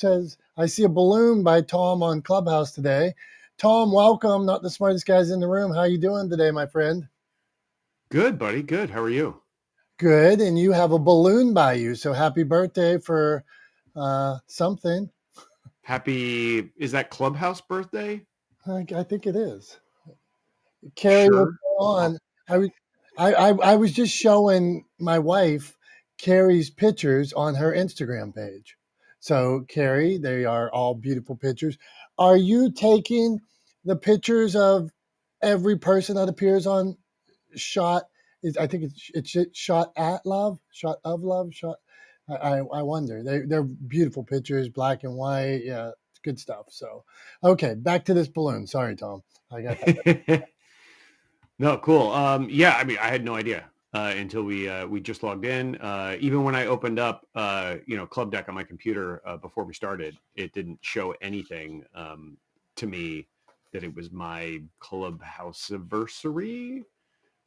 says, I see a balloon by Tom on Clubhouse today. Tom, welcome. Not the smartest guys in the room. How you doing today, my friend? Good, buddy. Good. How are you? Good. And you have a balloon by you. So happy birthday for something. Is that Clubhouse birthday? I think it is. Carrie, what's Sure. going on? I was just showing my wife Carrie's pictures on her Instagram page. So, Carrie, they are all beautiful pictures. Are you taking the pictures of every person that appears on Shot? I think it's Shot at Love, Shot of Love, Shot. I wonder. They're beautiful pictures, black and white. Yeah, it's good stuff. So, okay, back to this balloon. Sorry, Tom. I got that. No, cool. Yeah, I mean, I had no idea until we just logged in. Even when I opened up, Club Deck on my computer before we started, it didn't show anything to me that it was my Clubhouse anniversary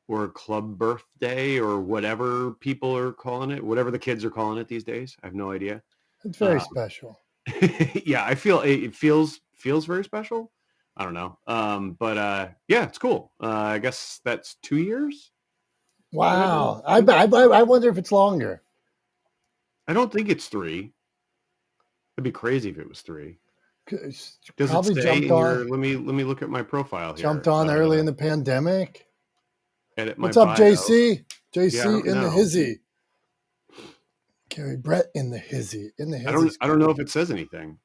or club birthday or whatever people are calling it, whatever the kids are calling it these days. I have no idea. It's very special. Yeah, I feel it feels very special. I don't know. But yeah, it's cool. I guess that's 2 years. Wow. I wonder if it's longer. I don't think it's 3. It'd be crazy if it was 3. Does Probably it say jumped in on. your, let me look at my profile here. Jumped on early in the pandemic. Edit my What's up, bio. JC? Yeah, JC in the hizzy. Gary Brett in the hizzy. In the hizzy. I don't know if it says anything.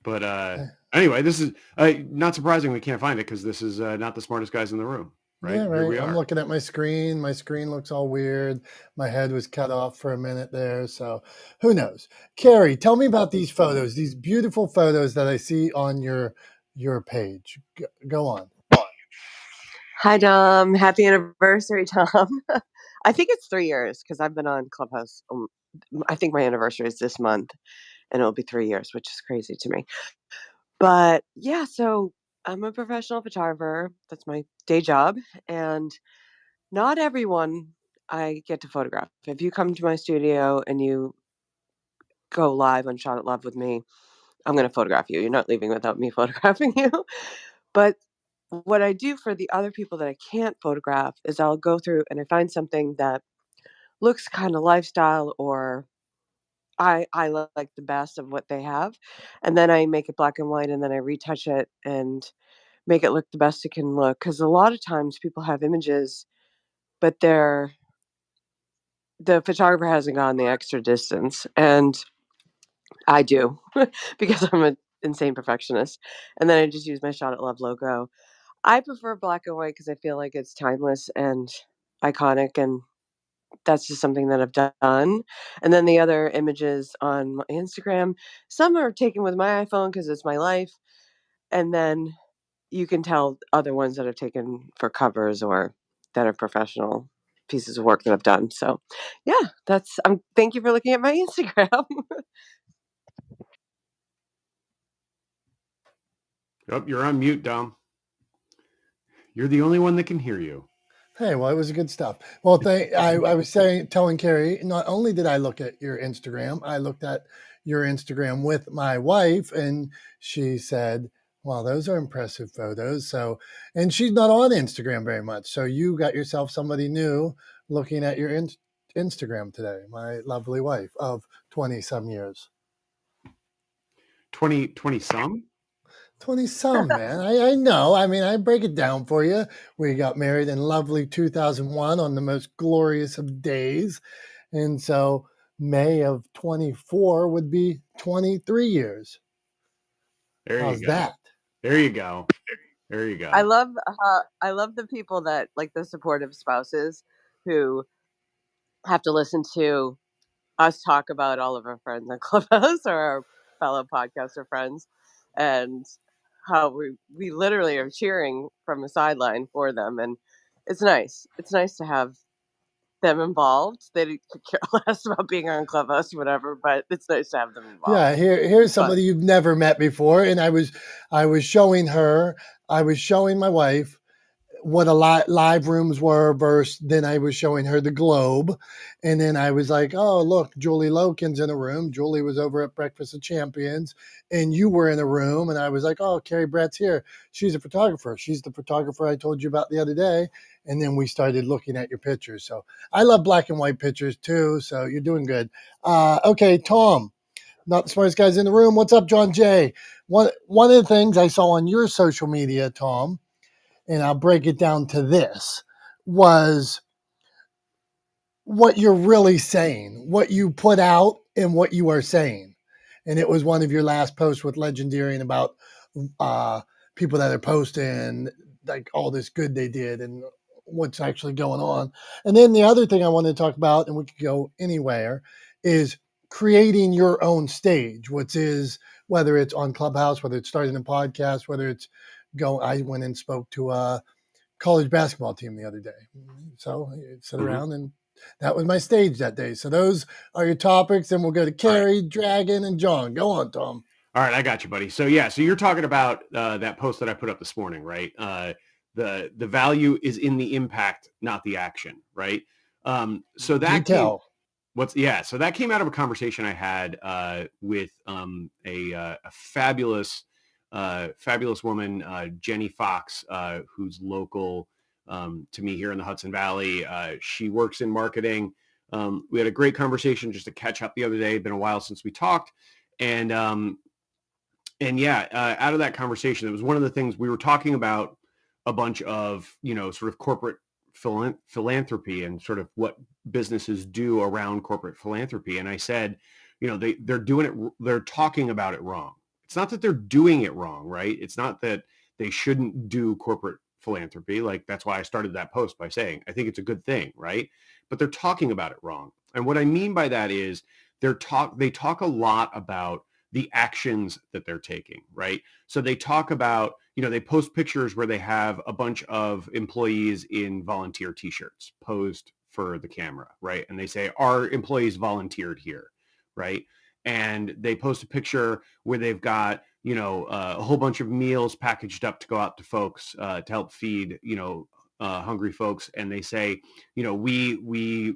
But anyway, this is not surprising we can't find it because this is not the smartest guys in the room. Right? Yeah, right. Here we are. I'm looking at my screen. My screen looks all weird. My head was cut off for a minute there. So who knows? Carrie, tell me about these photos, these beautiful photos that I see on your page. Go on. Hi, Dom. Happy anniversary, Tom. I think it's 3 years because I've been on Clubhouse. I think my anniversary is this month, and it'll be 3 years, which is crazy to me. But yeah, so I'm a professional photographer. That's my day job. And not everyone I get to photograph. If you come to my studio and you go live on Shot at Love with me, I'm going to photograph you. You're not leaving without me photographing you. But what I do for the other people that I can't photograph is I'll go through and I find something that looks kind of lifestyle or I like the best of what they have. And then I make it black and white and then I retouch it and make it look the best it can look. Because a lot of times people have images, but the photographer hasn't gone the extra distance. And I do because I'm an insane perfectionist. And then I just use my Shot at Love logo. I prefer black and white because I feel like it's timeless and iconic, and that's just something that I've done. And then the other images on my Instagram, some are taken with my iPhone because it's my life, and then you can tell other ones that I've taken for covers or that are professional pieces of work that I've done. So, yeah, that's. Thank you for looking at my Instagram. Yep, you're on mute, Dom. You're the only one that can hear you. Hey, well, it was good stuff. Well, I was telling Carrie, not only did I look at your Instagram, I looked at your Instagram with my wife, and she said, "Well, those are impressive photos." So, and she's not on Instagram very much. So you got yourself somebody new looking at your Instagram today. My lovely wife of 20 some years. 20 some? 20 some, man. I know. I mean, I break it down for you. We got married in lovely 2001 on the most glorious of days. And so May of 24 would be 23 years. How's that? There you go. There you go. I love the people that like the supportive spouses who have to listen to us talk about all of our friends on Clubhouse or our fellow podcaster friends, and how we literally are cheering from the sideline for them, and it's nice. It's nice to have them involved. They could care less about being on Clubhouse or whatever, but it's nice to have them involved. Yeah, here's somebody you've never met before, and I was showing my wife what a lot live rooms were versus then I was showing her the globe. And then I was like, oh, look, Julie Loken's in a room. Julie was over at Breakfast of Champions and you were in a room. And I was like, oh, Carrie Brett's here. She's a photographer. She's the photographer I told you about the other day. And then we started looking at your pictures. So I love black and white pictures too. So you're doing good. Okay, Tom, not the smartest guys in the room. What's up, John Jay? One of the things I saw on your social media, Tom, and I'll break it down to this, was what you're really saying, what you put out and what you are saying. And it was one of your last posts with Legendarian about uh, people that are posting like all this good they did and what's actually going on. And then the other thing I want to talk about, and we could go anywhere, is creating your own stage, which is whether it's on Clubhouse, whether it's starting a podcast, whether it's I went and spoke to college basketball team the other day. So I sit around and that was my stage that day. So those are your topics, and we'll go to Carrie, Dragon, and John. Go on, Tom. All right, I got you, buddy. So yeah, so you're talking about that post that I put up this morning, right? The value is in the impact, not the action, right? So that so that came out of a conversation I had with a fabulous woman, Jenny Fox, who's local to me here in the Hudson Valley. She works in marketing. We had a great conversation just to catch up the other day. Been a while since we talked, and out of that conversation, it was one of the things we were talking about a bunch of, sort of corporate philanthropy and sort of what businesses do around corporate philanthropy. And I said, they're doing it, they're talking about it wrong. It's not that they're doing it wrong, right? It's not that they shouldn't do corporate philanthropy. Like, that's why I started that post by saying, I think it's a good thing, right? But they're talking about it wrong. And what I mean by that is they talk a lot about the actions that they're taking, right? So they talk about, they post pictures where they have a bunch of employees in volunteer t-shirts posed for the camera, right? And they say, our employees volunteered here, right? And they post a picture where they've got, a whole bunch of meals packaged up to go out to folks to help feed, hungry folks. And they say, we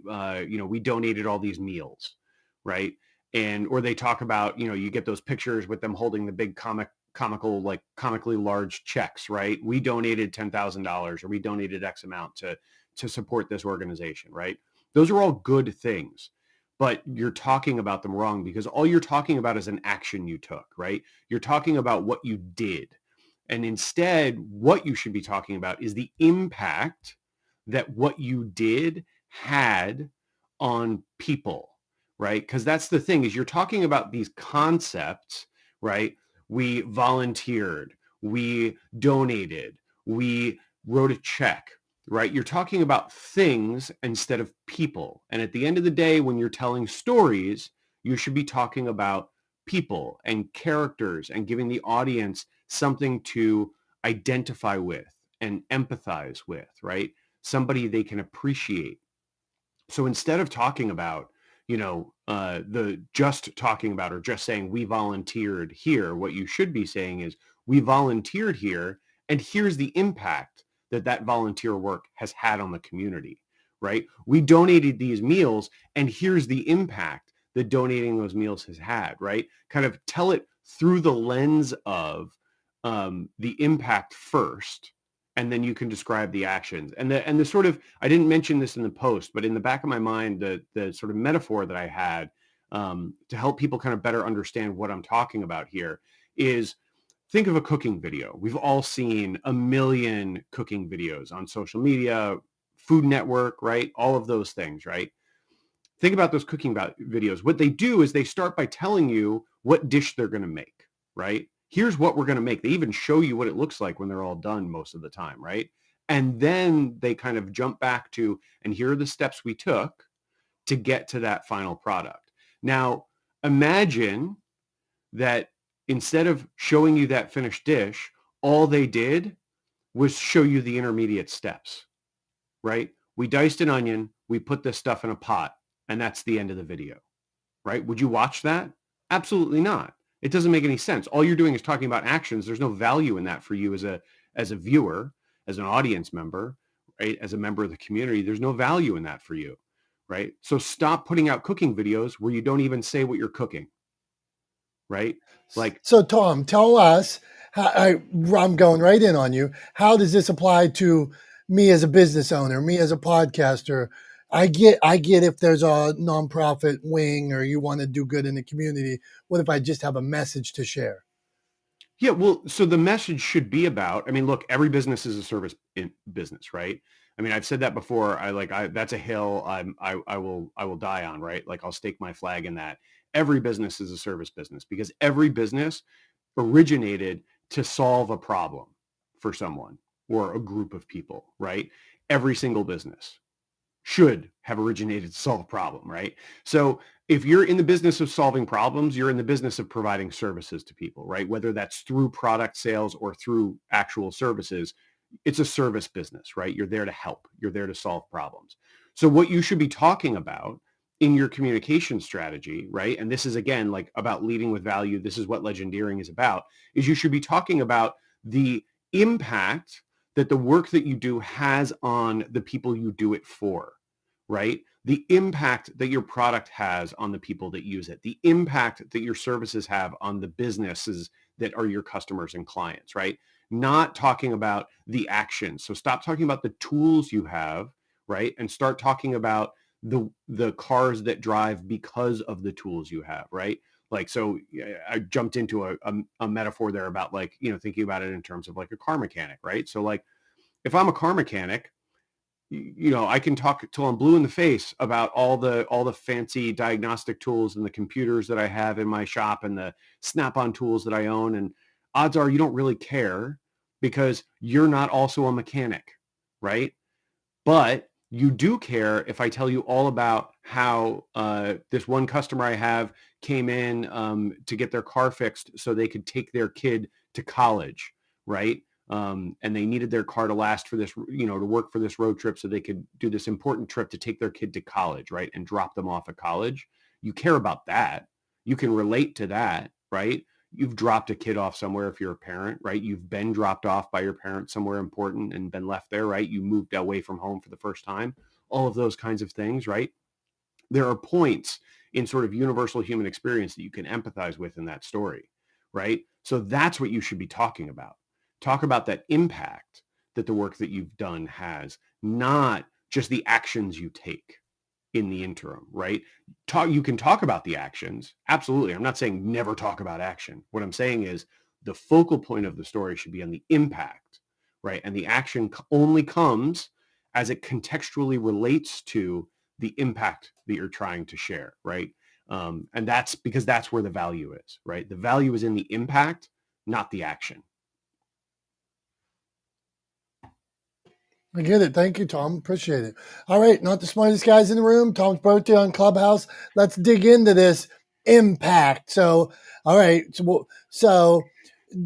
donated all these meals, right? And, or they talk about, you get those pictures with them holding the big comically large checks, right? We donated $10,000 or we donated X amount to support this organization, right? Those are all good things, but you're talking about them wrong because all you're talking about is an action you took, right? You're talking about what you did. And instead, what you should be talking about is the impact that what you did had on people, right? Because that's the thing, is you're talking about these concepts, right? We volunteered, we donated, we wrote a check, right? You're talking about things instead of people. And at the end of the day, when you're telling stories, you should be talking about people and characters and giving the audience something to identify with and empathize with, right? Somebody they can appreciate. So instead of talking about, just talking about or just saying we volunteered here, what you should be saying is we volunteered here and here's the impact that volunteer work has had on the community, right? We donated these meals and here's the impact that donating those meals has had, right? Kind of tell it through the lens of the impact first, and then you can describe the actions. And the sort of, I didn't mention this in the post, but in the back of my mind, the sort of metaphor that I had to help people kind of better understand what I'm talking about here is, think of a cooking video. We've all seen a million cooking videos on social media, Food Network, right? All of those things, right? Think about those cooking videos. What they do is they start by telling you what dish they're going to make, right? Here's what we're going to make. They even show you what it looks like when they're all done most of the time, right? And then they kind of jump back to, and here are the steps we took to get to that final product. Now, imagine that instead of showing you that finished dish, all they did was show you the intermediate steps, right? We diced an onion, we put this stuff in a pot, and that's the end of the video, right? Would you watch that? Absolutely not. It doesn't make any sense. All you're doing is talking about actions. There's no value in that for you as a viewer. as an audience member, right? As a member of the community, there's no value in that for you, right? So stop putting out cooking videos where you don't even say what you're cooking, right? Like, So Tom, tell us I'm going right in on you. How does this apply to me as a business owner, me as a podcaster? I get if there's a nonprofit wing or you want to do good in the community. What if I just have a message to share? yeah, well, so the message should be about, I mean, look, every business is a service in business, right? I mean, I've said that before. That's a hill I will die on, right? Like I'll stake my flag in that. Every business is a service business because every business originated to solve a problem for someone or a group of people, right? Every single business should have originated to solve a problem, right? So if you're in the business of solving problems, you're in the business of providing services to people, right? Whether that's through product sales or through actual services, it's a service business, right? You're there to help. You're there to solve problems. So what you should be talking about in your communication strategy, right? And this is again like about leading with value. This is what legendeering is about, is you should be talking about the impact that the work that you do has on the people you do it for, right? The impact that your product has on the people that use it, the impact that your services have on the businesses that are your customers and clients, right? Not talking about the action. So stop talking about the tools you have, right? And start talking about the cars that drive because of the tools you have, right? Like, so I jumped into a metaphor there about like, thinking about it in terms of like a car mechanic, right? So like, if I'm a car mechanic, I can talk till I'm blue in the face about all the fancy diagnostic tools and the computers that I have in my shop and the Snap-on tools that I own. And odds are you don't really care because you're not also a mechanic, right? But you do care if I tell you all about how this one customer I have came in to get their car fixed so they could take their kid to college, right? And they needed their car to last for this, to work for this road trip so they could do this important trip to take their kid to college, right? And drop them off at college. You care about that. You can relate to that, right? You've dropped a kid off somewhere if you're a parent, right? You've been dropped off by your parents somewhere important and been left there, right? You moved away from home for the first time. All of those kinds of things, right? There are points in sort of universal human experience that you can empathize with in that story, right? So that's what you should be talking about. Talk about that impact that the work that you've done has, not just the actions you take in the interim, right? You can talk about the actions. Absolutely. I'm not saying never talk about action. What I'm saying is the focal point of the story should be on the impact, right? And the action only comes as it contextually relates to the impact that you're trying to share, right? And that's because that's where the value is, right? The value is in the impact, not the action. I get it. Thank you, Tom. Appreciate it. All right, not the smartest guys in the room. Tom's birthday on Clubhouse. Let's dig into this impact. So, all right. So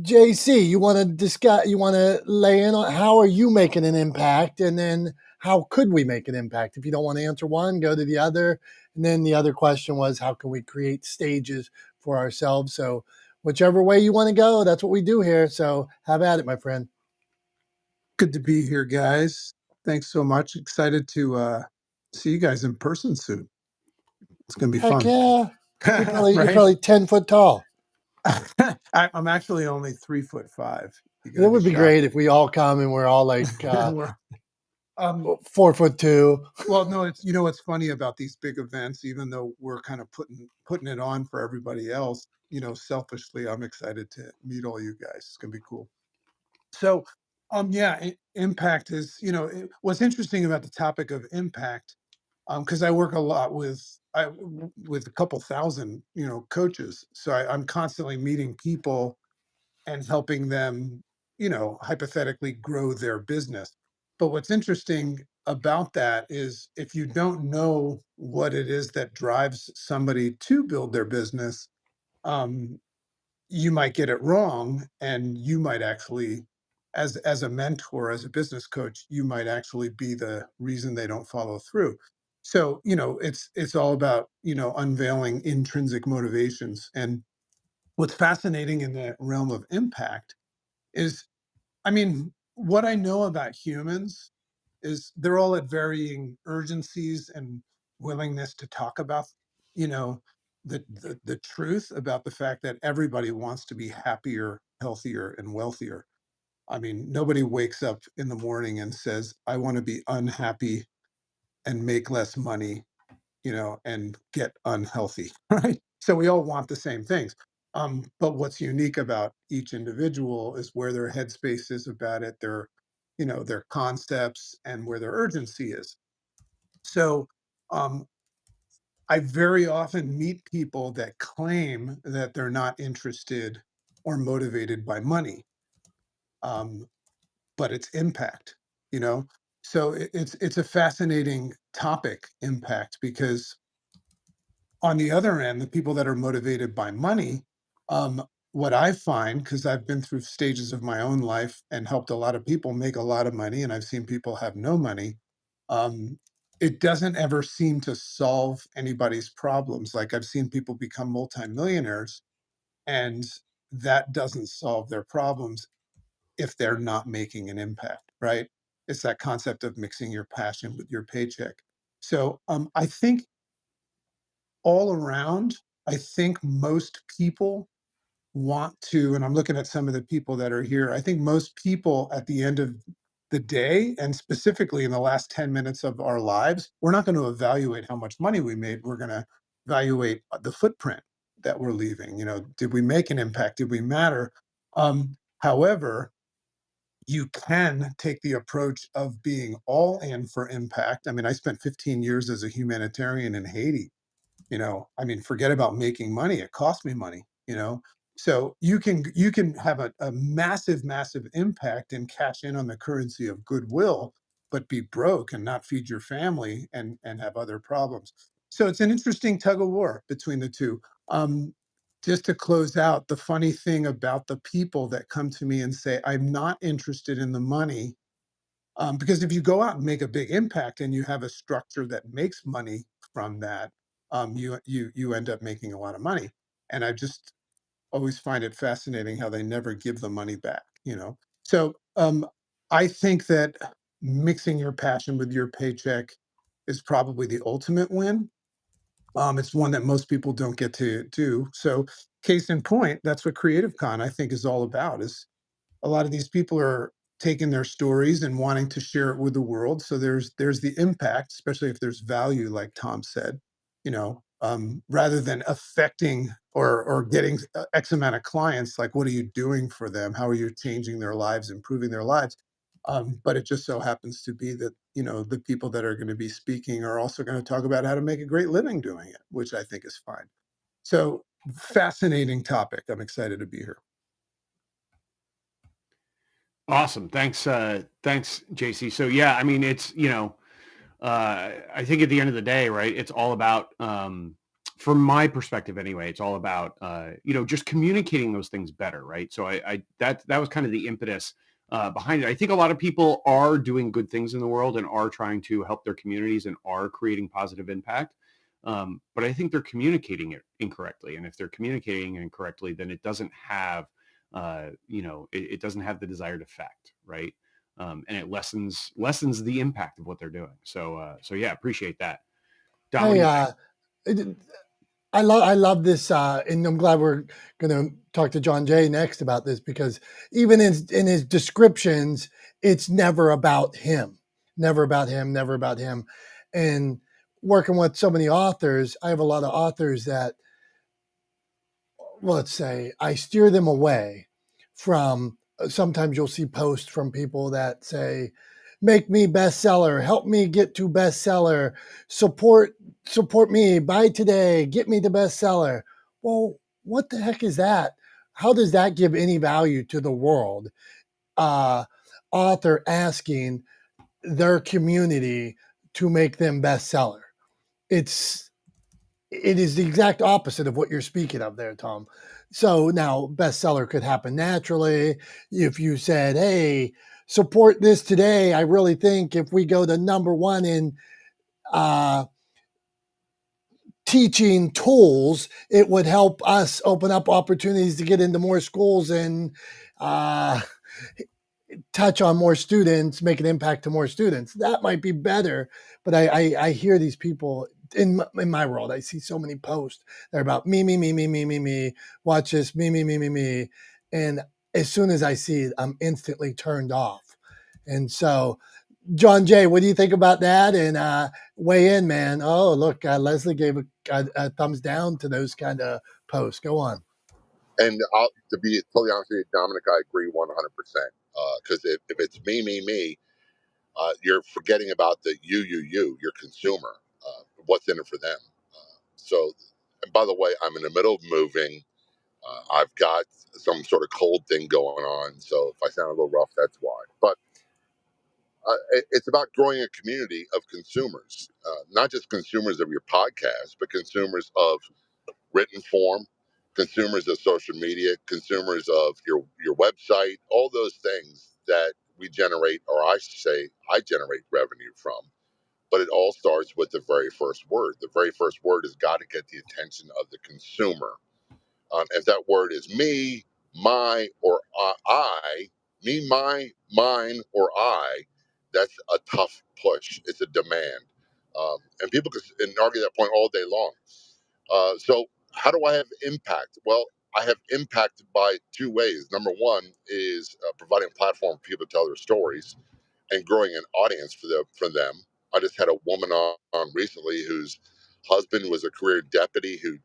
JC, you want to discuss? You want to lay in on how are you making an impact, and then how could we make an impact? If you don't want to answer one, go to the other. And then the other question was, how can we create stages for ourselves? So, whichever way you want to go, that's what we do here. So, have at it, my friend. Good to be here, guys. Thanks so much. Excited to see you guys in person soon. It's going to be Heck fun. yeah! You're Right? probably 10 foot tall. I'm actually only 3'5". You got It to be would be shocked. great if we all come and we're all like We're- um, 4'2". well, no, it's what's funny about these big events, even though we're kind of putting it on for everybody else. Selfishly, I'm excited to meet all you guys. It's going to be cool. So, yeah, impact is, what's interesting about the topic of impact, because I work a lot with a couple thousand, coaches. So I'm constantly meeting people and helping them, hypothetically grow their business. But what's interesting about that is if you don't know what it is that drives somebody to build their business, um, you might get it wrong, and you might actually, as a mentor, as a business coach, you might actually be the reason they don't follow through. So it's all about unveiling intrinsic motivations. And what's fascinating in the realm of impact is, I mean, what I know about humans is they're all at varying urgencies and willingness to talk about, you know, the truth about the fact that everybody wants to be happier, healthier, and wealthier. I mean, nobody wakes up in the morning and says, I want to be unhappy and make less money, and get unhealthy, right? So we all want the same things. But what's unique about each individual is where their headspace is about it, their concepts, and where their urgency is. So um, I very often meet people that claim that they're not interested or motivated by money, um, but it's impact, you know. So it's a fascinating topic, impact, because on the other end, the people that are motivated by money, what I find, because I've been through stages of my own life and helped a lot of people make a lot of money, and I've seen people have no money, um, it doesn't ever seem to solve anybody's problems. Like I've seen people become multimillionaires, and that doesn't solve their problems if they're not making an impact, right? It's that concept of mixing your passion with your paycheck. So I think all around, I think most people want to, and I'm looking at some of the people that are here, I think most people at the end of the day, and specifically in the last 10 minutes of our lives, we're not going to evaluate how much money we made. We're going to evaluate the footprint that we're leaving. Did we make an impact? Did we matter? However, you can take the approach of being all in for impact. I mean, I spent 15 years as a humanitarian in Haiti. I mean, forget about making money. It cost me money. So you can have a massive, massive impact and cash in on the currency of goodwill, but be broke and not feed your family and have other problems. So it's an interesting tug of war between the two. Um, just to close out, the funny thing about the people that come to me and say, I'm not interested in the money, because if you go out and make a big impact and you have a structure that makes money from that, you end up making a lot of money. And I just always find it fascinating how they never give the money back. So I think that mixing your passion with your paycheck is probably the ultimate win. It's one that most people don't get to do. So case in point, that's what Creative Con I think is all about. Is a lot of these people are taking their stories and wanting to share it with the world. So there's the impact, especially if there's value, like Tom said, rather than affecting or getting X amount of clients. Like, what are you doing for them? How are you changing their lives, improving their lives? But it just so happens to be that the people that are going to be speaking are also going to talk about how to make a great living doing it, which I think is fine. So fascinating topic. I'm excited to be here. Awesome. Thanks, JC. So yeah, I mean, it's, I think at the end of the day, right, it's all about, from my perspective anyway, it's all about, just communicating those things better, right? So that was kind of the impetus behind it. I think a lot of people are doing good things in the world and are trying to help their communities and are creating positive impact. But I think they're communicating it incorrectly. And if they're communicating it incorrectly, then it doesn't have, it doesn't have the desired effect, right? And it lessens the impact of what they're doing. So yeah, appreciate that. Dom, what do you think? I love this, and I'm glad we're going to talk to John Jay next about this, because even in his descriptions, it's never about him, never about him, never about him. And working with so many authors, I have a lot of authors that, well, let's say, I steer them away from. Sometimes you'll see posts from people that say, make me bestseller, help me get to bestseller, support me, buy today, get me to bestseller. Well, what the heck is that? How does that give any value to the world? Author asking their community to make them bestseller. It is the exact opposite of what you're speaking of there, Tom. So now bestseller could happen naturally. If you said, hey, support this today, I really think if we go to number one in teaching tools, it would help us open up opportunities to get into more schools. And touch on more students, make an impact to more students. That might be better. But I hear these people in my world. I see so many posts that are about me, me, me, me, me, me, me. Watch this, me, me, me, me, me. And as soon as I see it, I'm instantly turned off. And so, John Jay, what do you think about that? And weigh in, man. Oh, look, Leslie gave a thumbs down to those kind of posts. Go on. And to be totally honest with you, Dominic, I agree 100%. Because if it's me, me, me, you're forgetting about the you, your consumer. What's in it for them? So, and by the way, I'm in the middle of moving. I've got some sort of cold thing going on. So if I sound a little rough, that's why. But it's about growing a community of consumers, not just consumers of your podcast, but consumers of written form, consumers of social media, consumers of your website, all those things that we generate, or I should say, I generate revenue from. But it all starts with the very first word. The very first word has got to get the attention of the consumer. If that word is me, my, or I, me, my, mine, or I, that's a tough push. It's a demand. And people can argue that point all day long. So, how do I have impact? Well, I have impact by two ways. Number one is providing a platform for people to tell their stories and growing an audience for them. I just had a woman on recently whose husband was a career deputy who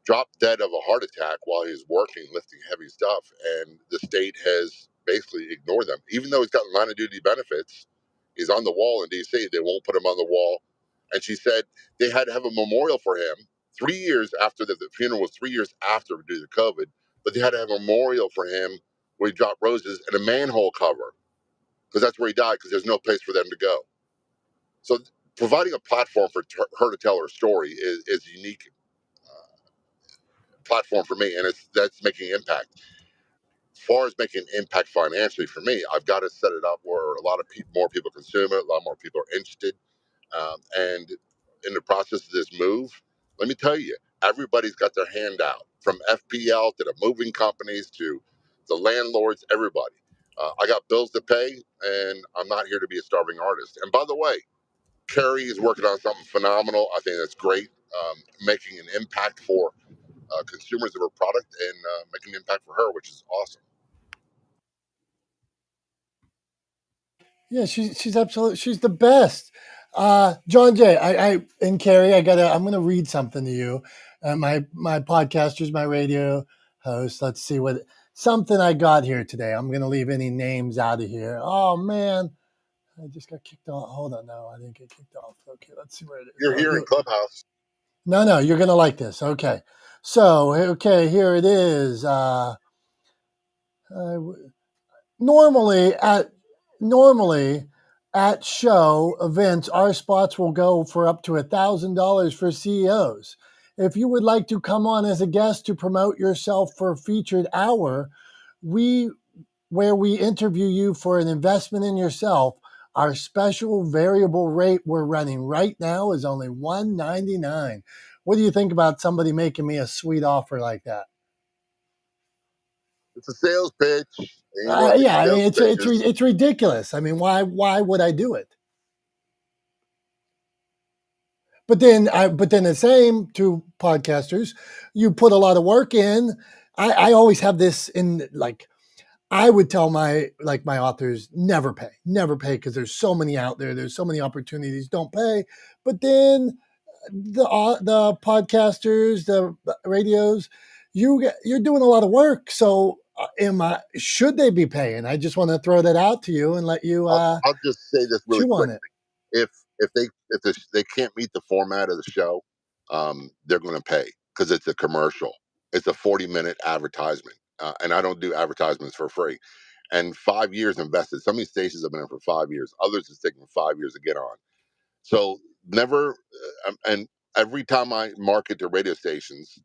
dropped dead of a heart attack while he was working, lifting heavy stuff, and the state has basically ignored them. Even though he's got line of duty benefits, he's on the wall in D.C. They won't put him on the wall. And she said they had to have a memorial for him 3 years after the funeral was 3 years after due to COVID, but they had to have a memorial for him where he dropped roses and a manhole cover because that's where he died because there's no place for them to go. So providing a platform for her to tell her story is unique platform for me, and that's making impact. As far as making impact financially for me, I've got to set it up where a lot of more people consume it, a lot more people are interested, and in the process of this move, let me tell you, everybody's got their hand out, from FPL to the moving companies to the landlords, everybody. I got bills to pay, and I'm not here to be a starving artist. And by the way, Carrie is working on something phenomenal. I think that's great, making an impact for consumers of her product and making an impact for her, which is awesome. Yeah, she's absolutely she's the best. John Jay, I and Carrie, I'm gonna read something to you. My podcasters, my radio host. Let's see what something I got here today. I'm gonna leave any names out of here. Oh man, I just got kicked off. Hold on, no, I didn't get kicked off. Okay, let's see where it is. You're here in Clubhouse. No, you're gonna like this. Okay, so okay, here it is. Normally at normally at show events, our spots will go for up to $1,000 for CEOs. If you would like to come on as a guest to promote yourself for a featured hour, we where we interview you for an investment in yourself, our special variable rate we're running right now is only $199. What do you think about somebody making me a sweet offer like that? It's a sales pitch, and you know Yeah, I mean sales pitches. it's ridiculous. I mean, why would I do it? But then the same to podcasters, you put a lot of work in. I always have this in like I would tell my authors never pay because there's so many out there. There's so many opportunities. Don't pay. But then the podcasters, the radios, you're doing a lot of work. So should they be paying? I just want to throw that out to you and let you I'll just say this really chew on quick. it. If they can't meet the format of the show, they're going to pay because it's a commercial. It's a 40-minute advertisement, and I don't do advertisements for free. And 5 years invested. Some of these stations have been in for 5 years. Others it's taken 5 years to get on. So never, and every time I market to radio stations,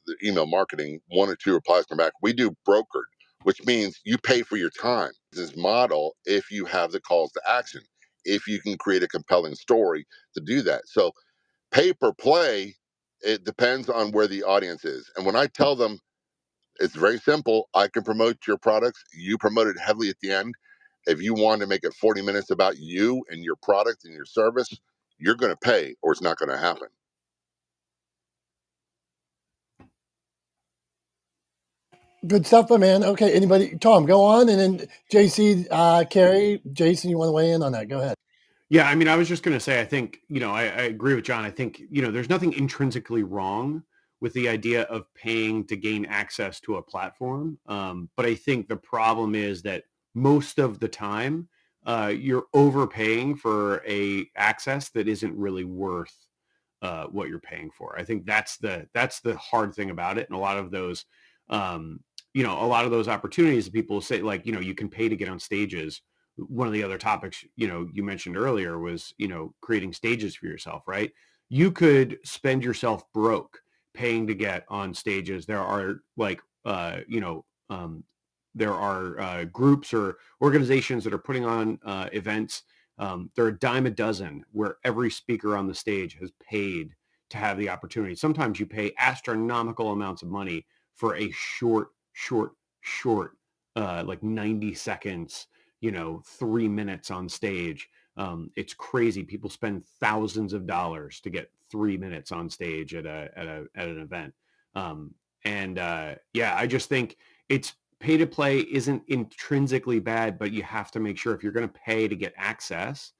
the email marketing, one or two replies come back. We do brokered, which means you pay for your time. This model, if you have the calls to action, if you can create a compelling story to do that. So pay per play, it depends on where the audience is. And when I tell them It's very simple. I can promote your products. You promote it heavily at the end. If you want to make it 40 minutes about you and your product and your service, you're going to pay or it's not going to happen. Good stuff, my man. Okay, anybody? Tom, go on, and then JC, Carrie, Jason, you want to weigh in on that? Go ahead. Yeah, I mean, I was just going to say, I think, I agree with John. I think, there's nothing intrinsically wrong with the idea of paying to gain access to a platform. But I think the problem is that most of the time, you're overpaying for a access that isn't really worth what you're paying for. I think that's the hard thing about it. And a lot of those, a lot of those opportunities people say, like, you can pay to get on stages. One of the other topics, you mentioned earlier was, creating stages for yourself, right? You could spend yourself broke paying to get on stages. There are like, there are groups or organizations that are putting on events. There are a dime a dozen where every speaker on the stage has paid to have the opportunity. Sometimes you pay astronomical amounts of money for a short, like 90 seconds, 3 minutes on stage. It's crazy. People spend thousands of dollars to get 3 minutes on stage at an event. Yeah, I just think it's pay to play isn't intrinsically bad, but you have to make sure if you're going to pay to get access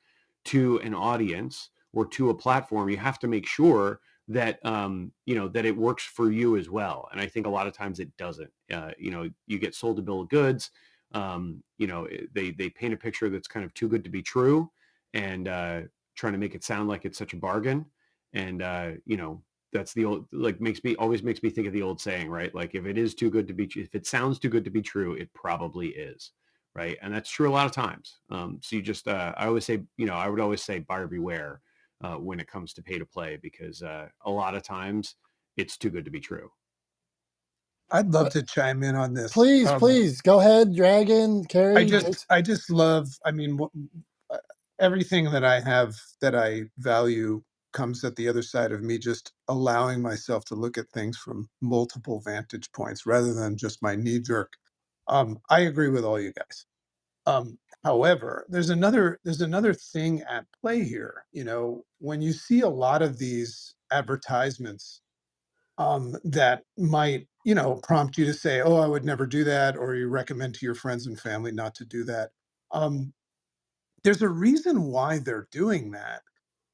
to an audience or to a platform, you have to make sure that that it works for you as well. And I think a lot of times it doesn't. You get sold a bill of goods. They paint a picture that's kind of too good to be true, and trying to make it sound like it's such a bargain. And that's the old, like, always makes me think of the old saying, right? Like, if it sounds too good to be true, it probably is, right? And that's true a lot of times. So you just, I always say, I would always say buyer beware when it comes to pay to play, because a lot of times it's too good to be true. I'd love to chime in on this. Please go ahead, Dragon, Carrie. I just love. I mean, everything that I have that I value comes at the other side of me just allowing myself to look at things from multiple vantage points rather than just my knee jerk. I agree with all you guys. However, there's another thing at play here. When you see a lot of these advertisements that might, prompt you to say, "Oh, I would never do that," or you recommend to your friends and family not to do that. Um, there's a reason why they're doing that,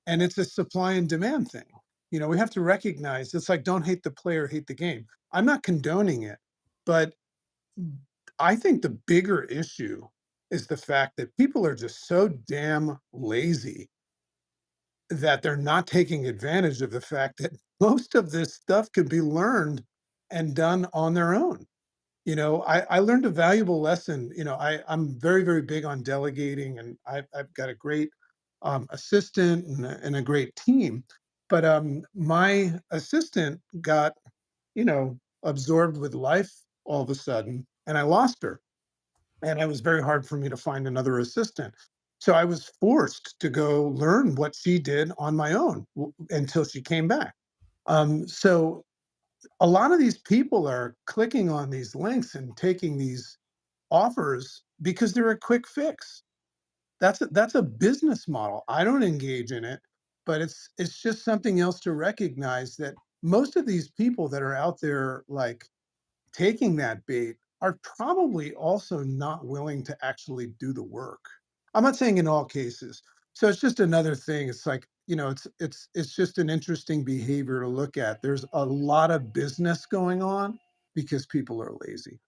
and it's a supply and demand thing. We have to recognize it's like don't hate the player, hate the game. I'm not condoning it, but I think the bigger issue is the fact that people are just so damn lazy that they're not taking advantage of the fact that most of this stuff can be learned and done on their own. I learned a valuable lesson. I'm very, very big on delegating, and I've got a great assistant and a great team. But my assistant got, absorbed with life all of a sudden, and I lost her. And it was very hard for me to find another assistant. So I was forced to go learn what she did on my own until she came back. So a lot of these people are clicking on these links and taking these offers because they're a quick fix. That's a business model. I don't engage in it, but it's just something else to recognize that most of these people that are out there like taking that bait are probably also not willing to actually do the work. I'm not saying in all cases. So it's just another thing. It's like, it's just an interesting behavior to look at. There's a lot of business going on because people are lazy.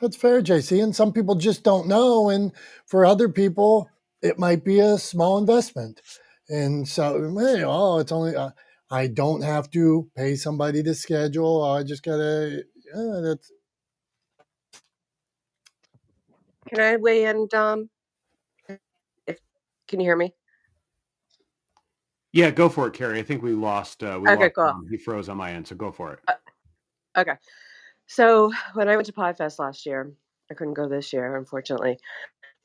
That's fair, JC. And some people just don't know. And for other people, it might be a small investment. And so, hey, it's only, I don't have to pay somebody to schedule. I just got to, that's. Can I weigh in, Dom? Can you hear me? Yeah, go for it, Carrie. I think we lost. Okay, cool. He froze on my end, so go for it. Okay. So when I went to PodFest last year, I couldn't go this year, unfortunately.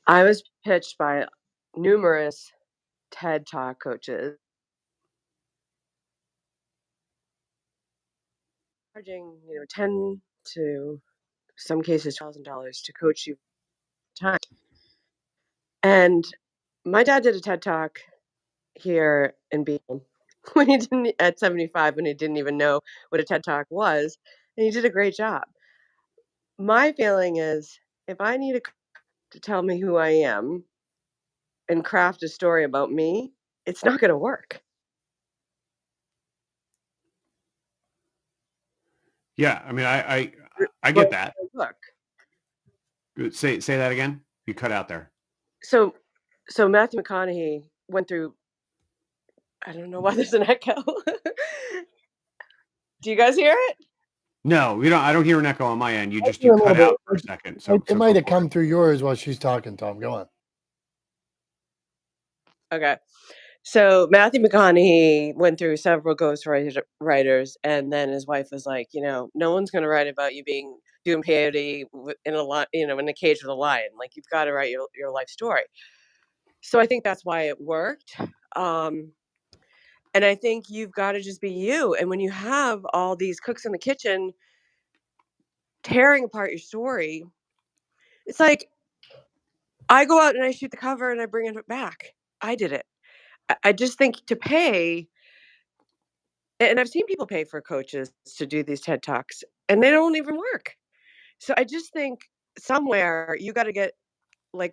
I was pitched by numerous TED Talk coaches charging, $10 to some cases $1,000 to coach you time. And my dad did a TED Talk here in Beacon when he didn't at 75 when he didn't even know what a TED Talk was, and he did a great job. My feeling is if I need a to tell me who I am and craft a story about me, it's not going to work. Yeah, I mean, I get that. Look, Say that again. You cut out there. so Matthew McConaughey went through. I don't know why there's an echo. Do you guys hear it? No, we don't. I don't hear an echo on my end. You hear a cut little out bit. for a second. So It might go have for come it. through yours while she's talking, Tom. Go on. Okay. So Matthew McConaughey went through several ghostwriters, and then his wife was like, no one's going to write about you doing peyote in a cage with a lion. Like, you've got to write your life story. So I think that's why it worked. And I think you've got to just be you. And when you have all these cooks in the kitchen tearing apart your story, it's like I go out and I shoot the cover and I bring it back. I did it. I just think to pay, and I've seen people pay for coaches to do these TED Talks, and they don't even work. So I just think somewhere you got to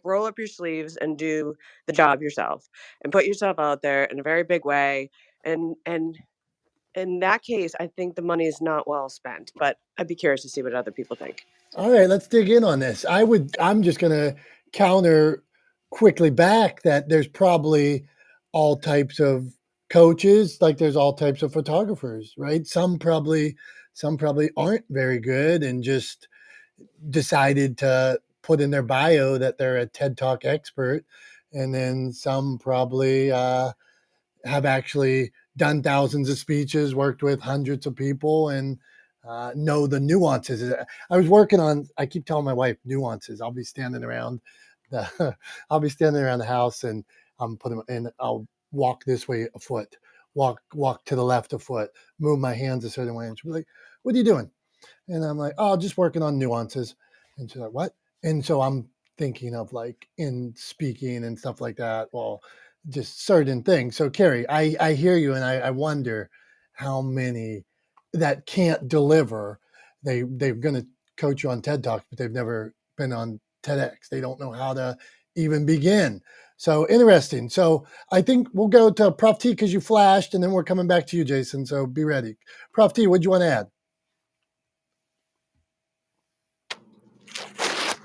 roll up your sleeves and do the job yourself and put yourself out there in a very big way. And in that case, I think the money is not well spent, but I'd be curious to see what other people think. All right, let's dig in on this. I'm just going to counter quickly back that there's probably all types of coaches, like there's all types of photographers, right? Some probably aren't very good and just decided to put in their bio that they're a TED Talk expert, and then some probably have actually done thousands of speeches, worked with hundreds of people, and know the nuances. I was working on. I keep telling my wife nuances. I'll be standing around I'll be standing around the house, and I'm putting, and I'll walk this way a foot, walk to the left a foot, move my hands a certain way, and she'll be like, "What are you doing?" And I'm like, "Oh, just working on nuances." And she's like, "What?" And so I'm thinking of like in speaking and stuff like that. Well, just certain things. So Carrie, I hear you, and I wonder how many that can't deliver. They're going to coach you on TED Talks, but they've never been on TEDx. They don't know how to even begin. So interesting. So I think we'll go to Prof T because you flashed, and then we're coming back to you, Jason. So be ready. Prof T, what'd you want to add?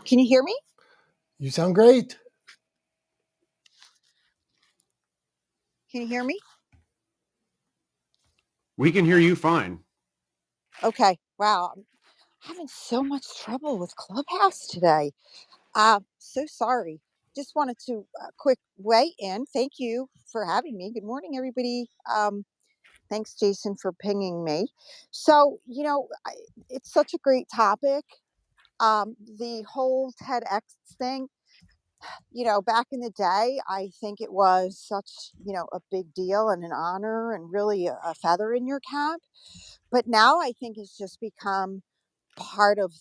Can you hear me? You sound great. Can you hear me? We can hear you fine. Okay. Wow. I'm having so much trouble with Clubhouse today. So sorry. Just wanted to quick weigh in. Thank you for having me. Good morning, everybody. Thanks, Jason, for pinging me. So, it's such a great topic. The whole TEDx thing, back in the day, I think it was such, a big deal and an honor and really a feather in your cap. But now I think it's just become part of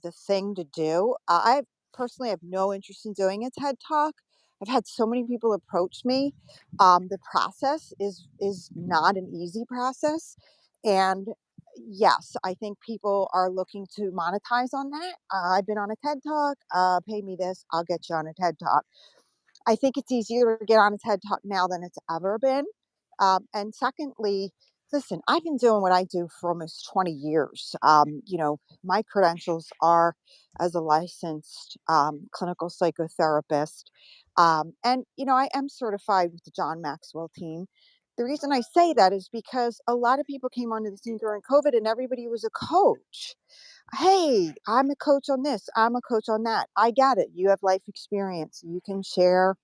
the thing to do. I personally have no interest in doing a TED Talk. I've had so many people approach me. The process is not an easy process, and yes, I think people are looking to monetize on that. I've been on a TED Talk. Pay me this, I'll get you on a TED Talk. I think it's easier to get on a TED Talk now than it's ever been. And secondly, listen, I've been doing what I do for almost 20 years. My credentials are as a licensed clinical psychotherapist. I am certified with the John Maxwell team. The reason I say that is because a lot of people came onto the scene during COVID and everybody was a coach. Hey, I'm a coach on this, I'm a coach on that. I get it. You have life experience. You can share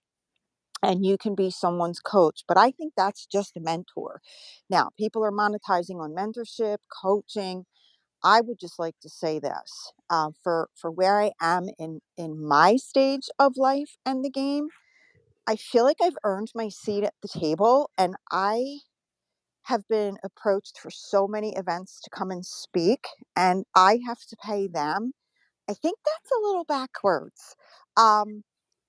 and you can be someone's coach. But I think that's just a mentor. Now, people are monetizing on mentorship, coaching. I would just like to say this for where I am in my stage of life and the game. I feel like I've earned my seat at the table, and I have been approached for so many events to come and speak, and I have to pay them. I think that's a little backwards. Um,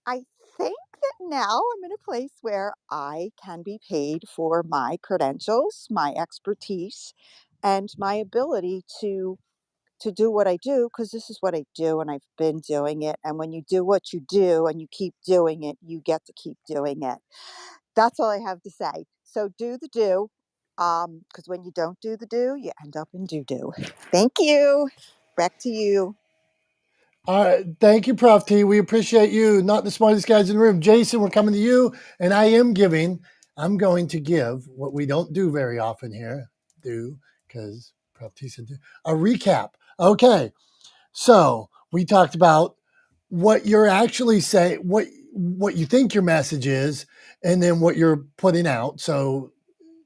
I think that now I'm in a place where I can be paid for my credentials, my expertise, and my ability to do what I do, because this is what I do and I've been doing it. And when you do what you do and you keep doing it, you get to keep doing it. That's all I have to say. So do the do, because when you don't do the do, you end up in doo doo. Thank you. Back to you. All right. Thank you, Prof T. We appreciate you. Not the smartest guys in the room. Jason, we're coming to you. And I'm going to give what we don't do very often here, because Prof T said do, a recap. Okay. So we talked about what you're actually saying, what you think your message is, and then what you're putting out. So,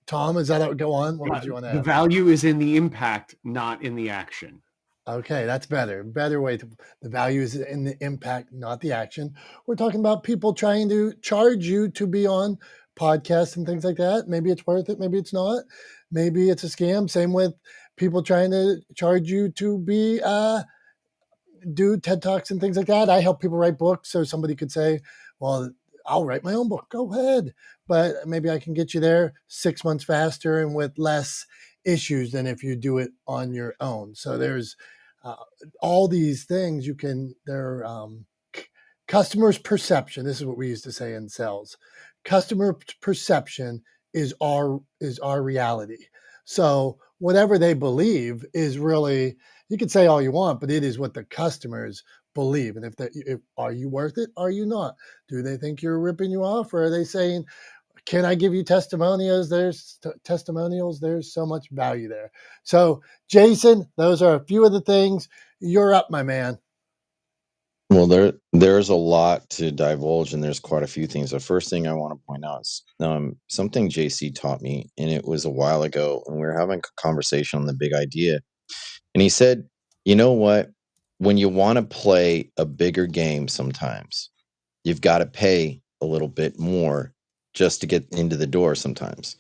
Tom, is that go on? What would you want to The add? value is in the impact, not in the action. Okay, that's better. Better way to, the value is in the impact, not the action. We're talking about people trying to charge you to be on podcasts and things like that. Maybe it's worth it, maybe it's not. Maybe it's a scam. Same with people trying to charge you to be do TED Talks and things like that. I help people write books. So somebody could say, well, I'll write my own book. Go ahead. But maybe I can get you there 6 months faster and with less issues than if you do it on your own. So there's uh, all these things you can, they're customers' perception. This is what we used to say in sales. Customer perception is our reality. So whatever they believe is really, you can say all you want, but it is what the customers believe. And if are you worth it? Are you not? Do they think you're ripping you off, or are they saying, can I give you testimonials? There's testimonials. There's so much value there. So, Jason, those are a few of the things. You're up, my man. Well, there's a lot to divulge, and there's quite a few things. The first thing I want to point out is something JC taught me, and it was a while ago, and we were having a conversation on the big idea. And he said, you know what? When you want to play a bigger game, sometimes you've got to pay a little bit more just to get into the door sometimes.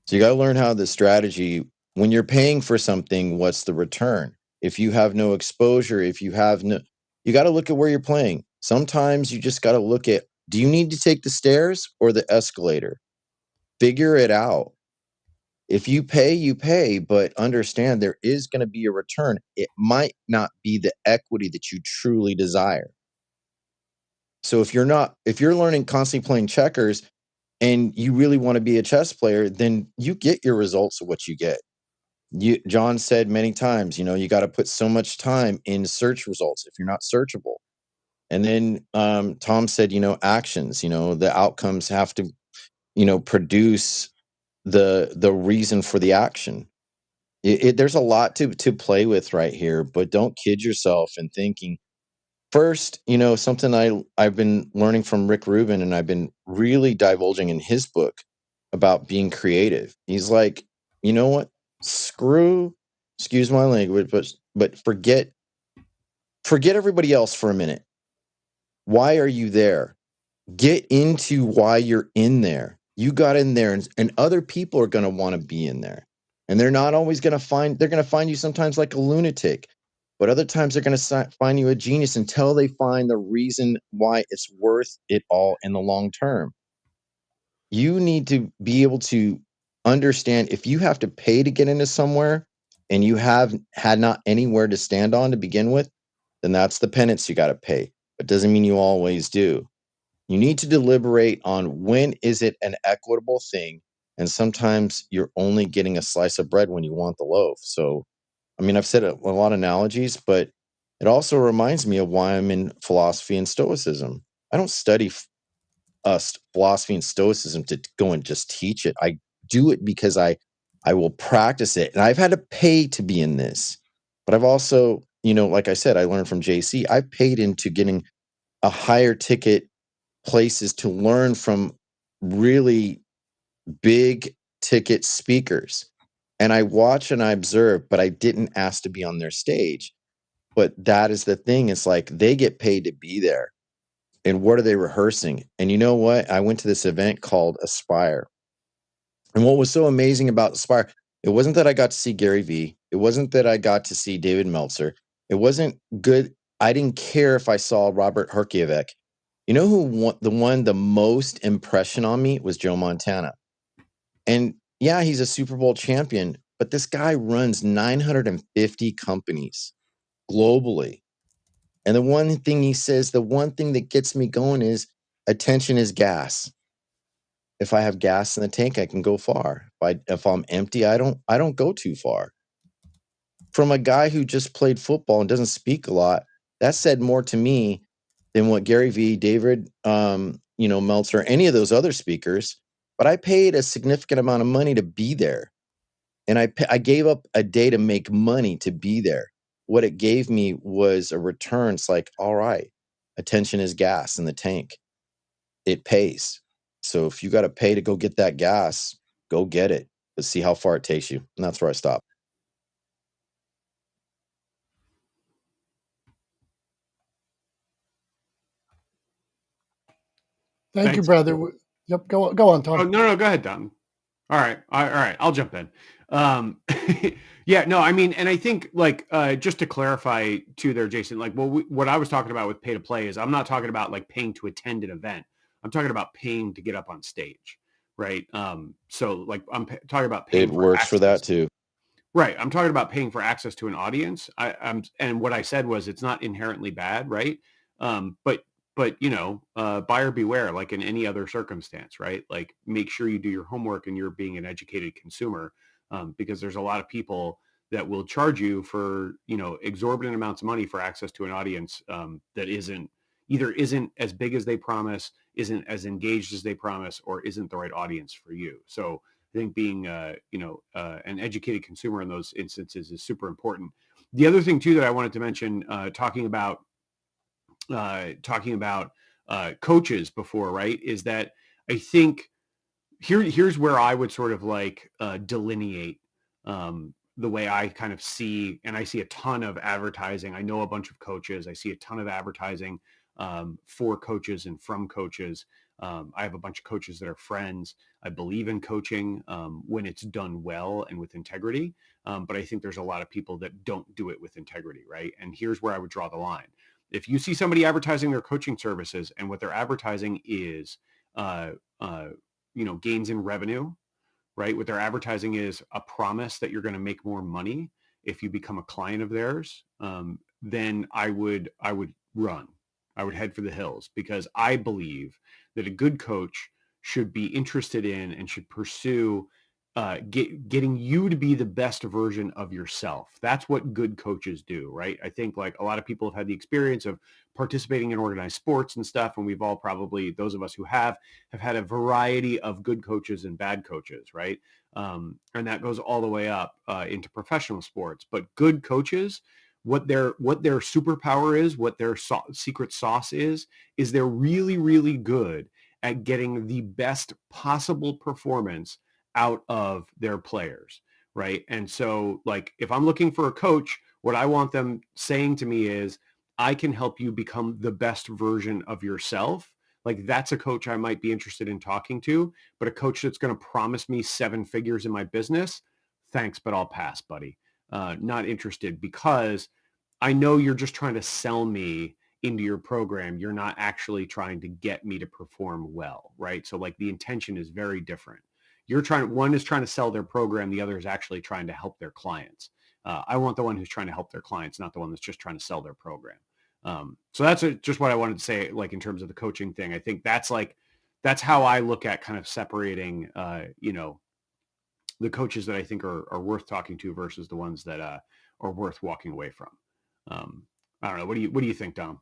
So you got to learn how the strategy, when you're paying for something, what's the return? If you have no exposure, if you have no, you got to look at where you're playing. Sometimes you just got to look at, do you need to take the stairs or the escalator? Figure it out. If you pay, but understand there is going to be a return. It might not be the equity that you truly desire. So if you're learning constantly playing checkers and you really want to be a chess player, then you get your results of what you get. John said many times, you got to put so much time in search results if you're not searchable. And then Tom said, actions, the outcomes have to, produce the reason for the action. There's a lot to play with right here, but don't kid yourself in thinking. First, something I've been learning from Rick Rubin, and I've been really divulging in his book about being creative. He's like, you know what? Excuse my language, but forget everybody else for a minute. Why are you there? Get into why you're in there. You got in there, and other people are going to want to be in there. And they're not always going to they're going to find you sometimes like a lunatic, but other times they're going to find you a genius until they find the reason why it's worth it all in the long term. You need to be able to understand, if you have to pay to get into somewhere and you have had not anywhere to stand on to begin with, then that's the penance you got to pay. But doesn't mean you always do. You need to deliberate on, when is it an equitable thing, and sometimes you're only getting a slice of bread when you want the loaf. So, I mean, I've said a lot of analogies, but it also reminds me of why I'm in philosophy and stoicism. I don't study philosophy and stoicism to go and just teach it. I do it because I will practice it, and I've had to pay to be in this. But I've also, like I said, I learned from JC. I paid into getting a higher ticket places to learn from really big ticket speakers. And I watch and I observe, but I didn't ask to be on their stage. But that is the thing. It's like they get paid to be there. And what are they rehearsing? And you know what? I went to this event called Aspire. And what was so amazing about Aspire, it wasn't that I got to see Gary Vee. It wasn't that I got to see David Meltzer. It wasn't good. I didn't care if I saw Robert Herkievec. You know who the most impression on me was Joe Montana. And yeah, he's a Super Bowl champion, but this guy runs 950 companies globally. And the one thing he says, the one thing that gets me going is attention is gas. If I have gas in the tank, I can go far. If I'm empty, I don't go too far. From a guy who just played football and doesn't speak a lot, that said more to me than what Gary Vee, David, Meltzer, any of those other speakers. But I paid a significant amount of money to be there, and I gave up a day to make money to be there. What it gave me was a return. It's like, all right, attention is gas in the tank. It pays. So if you got to pay to go get that gas, go get it. Let's see how far it takes you. And that's where I stop. Thank you, Thanks. brother. Yep, go on, Tom. Oh, no, go ahead, Don. All right, I'll jump in. Yeah, no, I mean, and I think like just to clarify too, there, Jason, like what I was talking about with pay to play is I'm not talking about like paying to attend an event. I'm talking about paying to get up on stage, right? So like I'm talking about paying. It works for that too. Right. I'm talking about paying for access to an audience. And what I said was it's not inherently bad, right? But buyer beware, like in any other circumstance, right? Like make sure you do your homework and you're being an educated consumer, because there's a lot of people that will charge you for, exorbitant amounts of money for access to an audience that isn't as big as they promise, isn't as engaged as they promise, or isn't the right audience for you. So I think being, an educated consumer in those instances is super important. The other thing too that I wanted to mention, talking about coaches before, right, is that I think here's where I would sort of like delineate the way I kind of see, and I see a ton of advertising. I know a bunch of coaches. I see a ton of advertising for coaches and from coaches. I have a bunch of coaches that are friends. I believe in coaching when it's done well and with integrity. But I think there's a lot of people that don't do it with integrity, right? And here's where I would draw the line. If you see somebody advertising their coaching services and what they're advertising is, gains in revenue, right? What they're advertising is a promise that you're going to make more money if you become a client of theirs. Then I would run. I would head for the hills, because I believe that a good coach should be interested in and should pursue getting you to be the best version of yourself. That's what good coaches do, right? I think like a lot of people have had the experience of participating in organized sports and stuff, and we've all probably, those of us who have had a variety of good coaches and bad coaches, right? And that goes all the way up into professional sports. But good coaches, what their superpower is, what their secret sauce is they're really, really good at getting the best possible performance out of their players, right? And so like if I'm looking for a coach, what I want them saying to me is, I can help you become the best version of yourself. Like that's a coach I might be interested in talking to. But a coach that's going to promise me 7 figures in my business, thanks, but I'll pass, buddy. Not interested, because I know you're just trying to sell me into your program. You're not actually trying to get me to perform well, right? So like the intention is very different. One is trying to sell their program. The other is actually trying to help their clients. I want the one who's trying to help their clients, not the one that's just trying to sell their program. So that's just what I wanted to say, like in terms of the coaching thing. I think that's how I look at kind of separating, the coaches that I think are worth talking to versus the ones that are worth walking away from. I don't know. What do you think, Dom?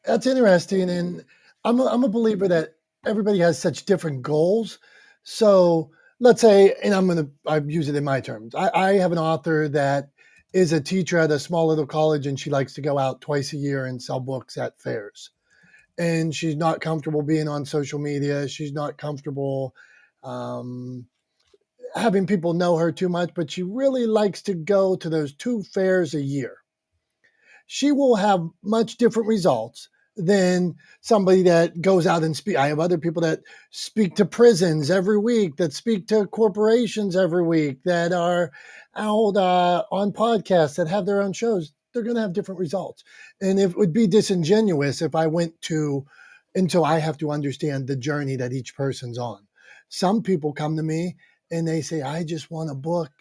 That's interesting, and I'm a believer that everybody has such different goals. So let's say, and I use it in my terms. I have an author that is a teacher at a small little college, and she likes to go out twice a year and sell books at fairs. And she's not comfortable being on social media. She's not comfortable having people know her too much, but she really likes to go to those 2 fairs a year. She will have much different results than somebody that goes out and speak. I have other people that speak to prisons every week, that speak to corporations every week, that are out on podcasts, that have their own shows. They're going to have different results. And it would be disingenuous if I went to until I have to understand the journey that each person's on. Some people come to me and they say, I just want a book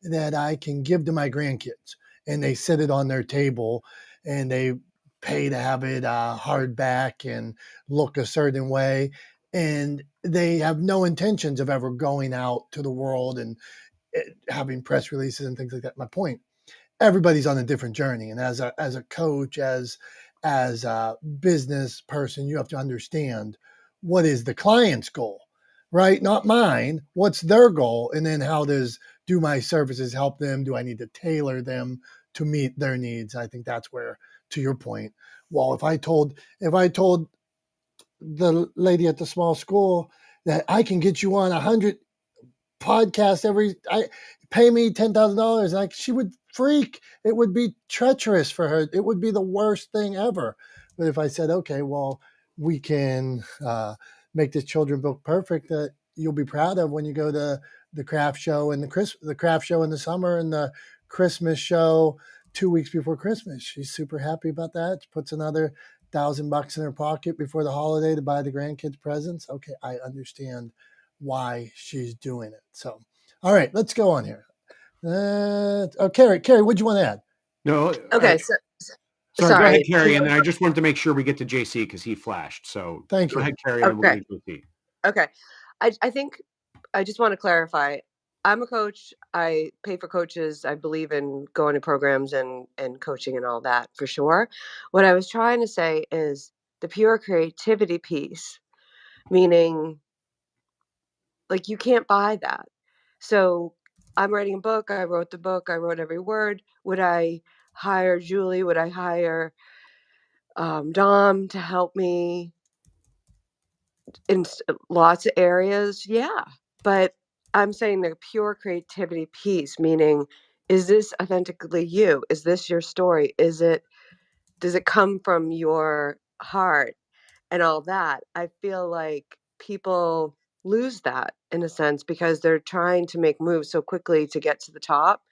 that I can give to my grandkids. And they sit it on their table and they pay to have it hardback and look a certain way. And they have no intentions of ever going out to the world and having press releases and things like that. My point, everybody's on a different journey. And as a coach, as a business person, you have to understand what is the client's goal, right? Not mine. What's their goal? And then do my services help them? Do I need to tailor them to meet their needs? I think that's where, to your point, well, if I told the lady at the small school that I can get you on 100 podcast I pay me $10,000, like she would freak. It would be treacherous for her. It would be the worst thing ever. But if I said, okay, well, we can make this children book perfect that you'll be proud of when you go to the craft show and the craft show in the summer and the Christmas show 2 weeks before Christmas. She's super happy about that. She puts another $1,000 in her pocket before the holiday to buy the grandkids presents. Okay, I understand why she's doing it. So, all right, let's go on here. Carrie, what'd you want to add? No, Okay, sorry, go ahead, sorry. Carrie, and then I just wanted to make sure we get to JC because he flashed. So Thank go you. ahead, Carrie, and then we'll Okay. go to JC. Okay. I think I just want to clarify. I'm a coach. I pay for coaches. I believe in going to programs and coaching and all that for sure. What I was trying to say is the pure creativity piece, meaning like you can't buy that. So I'm writing a book. I wrote the book. I wrote every word. Would I hire Julie? Would I hire Dom to help me in lots of areas? Yeah. But I'm saying the pure creativity piece, meaning, is this authentically you? Is this your story? Does it come from your heart and all that? I feel like people lose that in a sense because they're trying to make moves so quickly to get to the top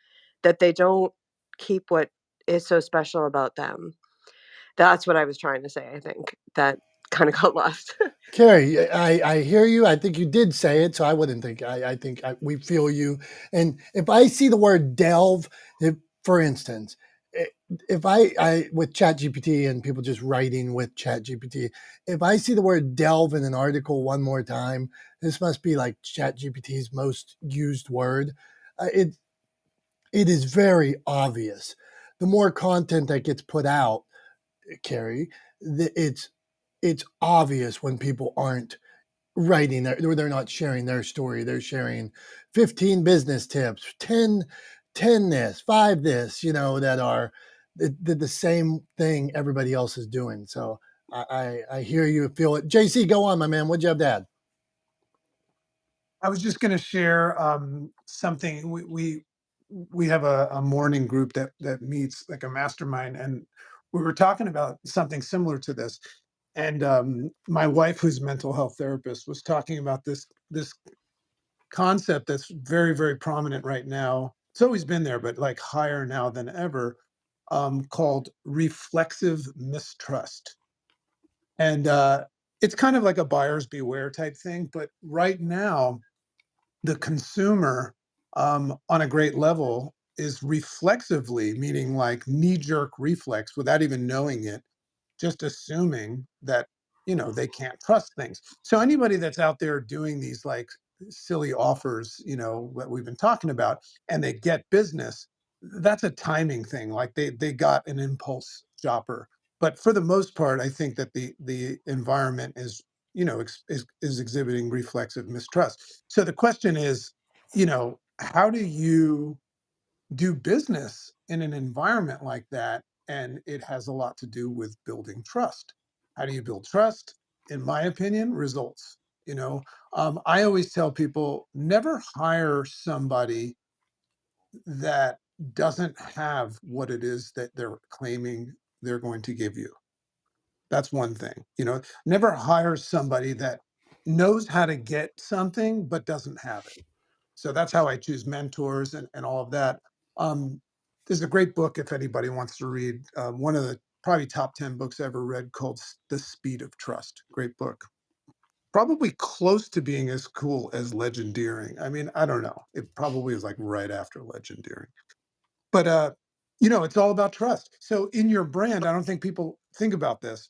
that they don't keep what is so special about them. That's what I was trying to say. I think that kind of got lost. Carrie, I hear you. I think you did say it, so I wouldn't think. I think we feel you. And if I see the word delve, for instance, if I with ChatGPT and people just writing with ChatGPT, if I see the word delve in an article one more time, this must be like ChatGPT's most used word. It is very obvious. The more content that gets put out, Carrie, it's obvious when people aren't writing they're not sharing their story. They're sharing 15 business tips, 10 this, 5 this, that are the same thing everybody else is doing. So I hear you, feel it. JC, go on, my man. What'd you have to add? I was just going to share something. We have a morning group that meets like a mastermind, and we were talking about something similar to this. And my wife, who's a mental health therapist, was talking about this concept that's very, very prominent right now. It's always been there, but like higher now than ever, called reflexive mistrust. And it's kind of like a buyer's beware type thing. But right now, the consumer on a great level is reflexively, meaning like knee jerk reflex without even knowing it, just assuming that they can't trust things. So anybody that's out there doing these like silly offers, that we've been talking about, and they get business, that's a timing thing. Like they got an impulse shopper. But for the most part, I think that the environment is is exhibiting reflexive mistrust. So the question is, how do you do business in an environment like that? And it has a lot to do with building trust. How do you build trust? In my opinion, results. I always tell people never hire somebody that doesn't have what it is that they're claiming they're going to give you. That's one thing. Never hire somebody that knows how to get something but doesn't have it. So that's how I choose mentors and all of that. Um, there's a great book if anybody wants to read. One of the probably top 10 books I ever read called The Speed of Trust. Great book. Probably close to being as cool as Legendeering. I mean, I don't know. It probably is like right after Legendeering. But it's all about trust. So in your brand, I don't think people think about this,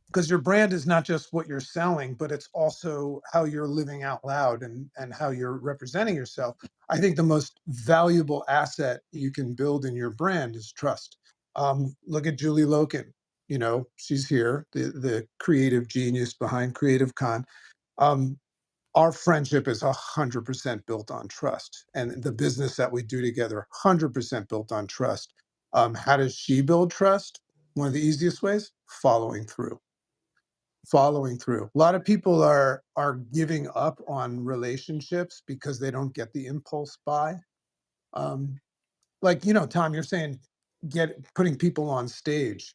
because your brand is not just what you're selling, but it's also how you're living out loud and how you're representing yourself. I think the most valuable asset you can build in your brand is trust. Look at Julie Loken. She's here, the creative genius behind Creative Con. Um, our friendship is 100% built on trust, and the business that we do together, 100% built on trust. How does she build trust? One of the easiest ways: following through. A lot of people are giving up on relationships because they don't get the impulse buy. Um, Tom, you're saying putting people on stage.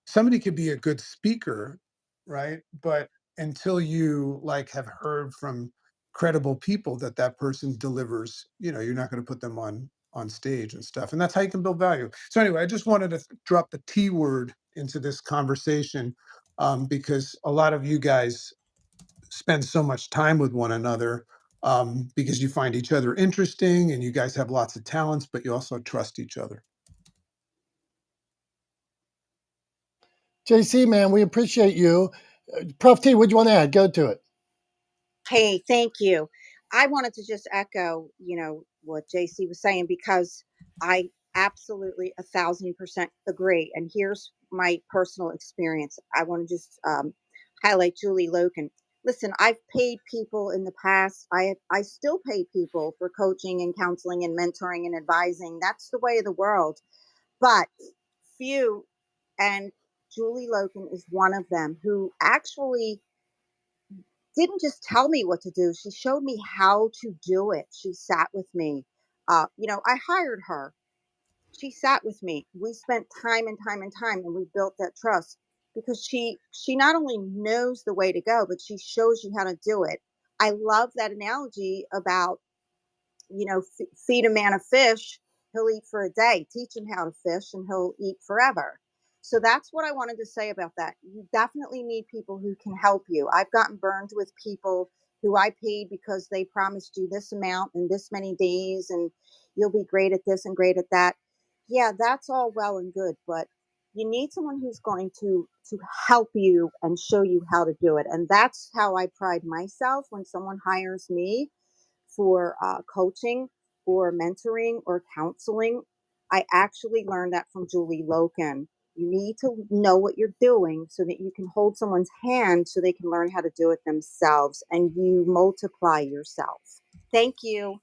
Somebody could be a good speaker, right? But until you have heard from credible people that person delivers, you're not going to put them on stage and stuff. And that's how you can build value. So anyway, I just wanted to drop the T word into this conversation, because a lot of you guys spend so much time with one another, because you find each other interesting and you guys have lots of talents, but you also trust each other. JC, man, we appreciate you. Prof T, what do you want to add? Go to it. Hey, thank you. I wanted to just echo, what JC was saying, because I absolutely 1,000% agree. And here's my personal experience. I want to just highlight Julie Loken. Listen, I've paid people in the past. I still pay people for coaching and counseling and mentoring and advising. That's the way of the world. But few, and Julie Loken is one of them, who actually didn't just tell me what to do. She showed me how to do it. She sat with me. I hired her. She sat with me. We spent time and time and time, and we built that trust, because she not only knows the way to go, but she shows you how to do it. I love that analogy about, feed a man a fish, he'll eat for a day. Teach him how to fish, and he'll eat forever. So that's what I wanted to say about that. You definitely need people who can help you. I've gotten burned with people who I paid because they promised you this amount in this many days, and you'll be great at this and great at that. Yeah, that's all well and good, but you need someone who's going to help you and show you how to do it. And that's how I pride myself when someone hires me for coaching or mentoring or counseling. I actually learned that from Julie Loken. You need to know what you're doing so that you can hold someone's hand so they can learn how to do it themselves, and you multiply yourself. Thank you.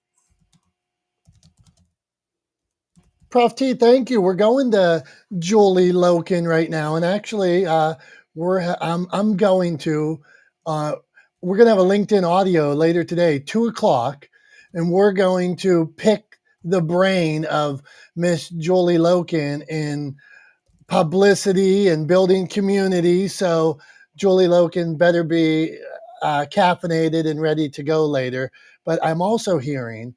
Prof T, thank you. We're going to Julie Loken right now, and actually, I'm going to we're going to have a LinkedIn audio later today, 2:00, and we're going to pick the brain of Miss Julie Loken in publicity and building community. So Julie Loken better be caffeinated and ready to go later. But I'm also hearing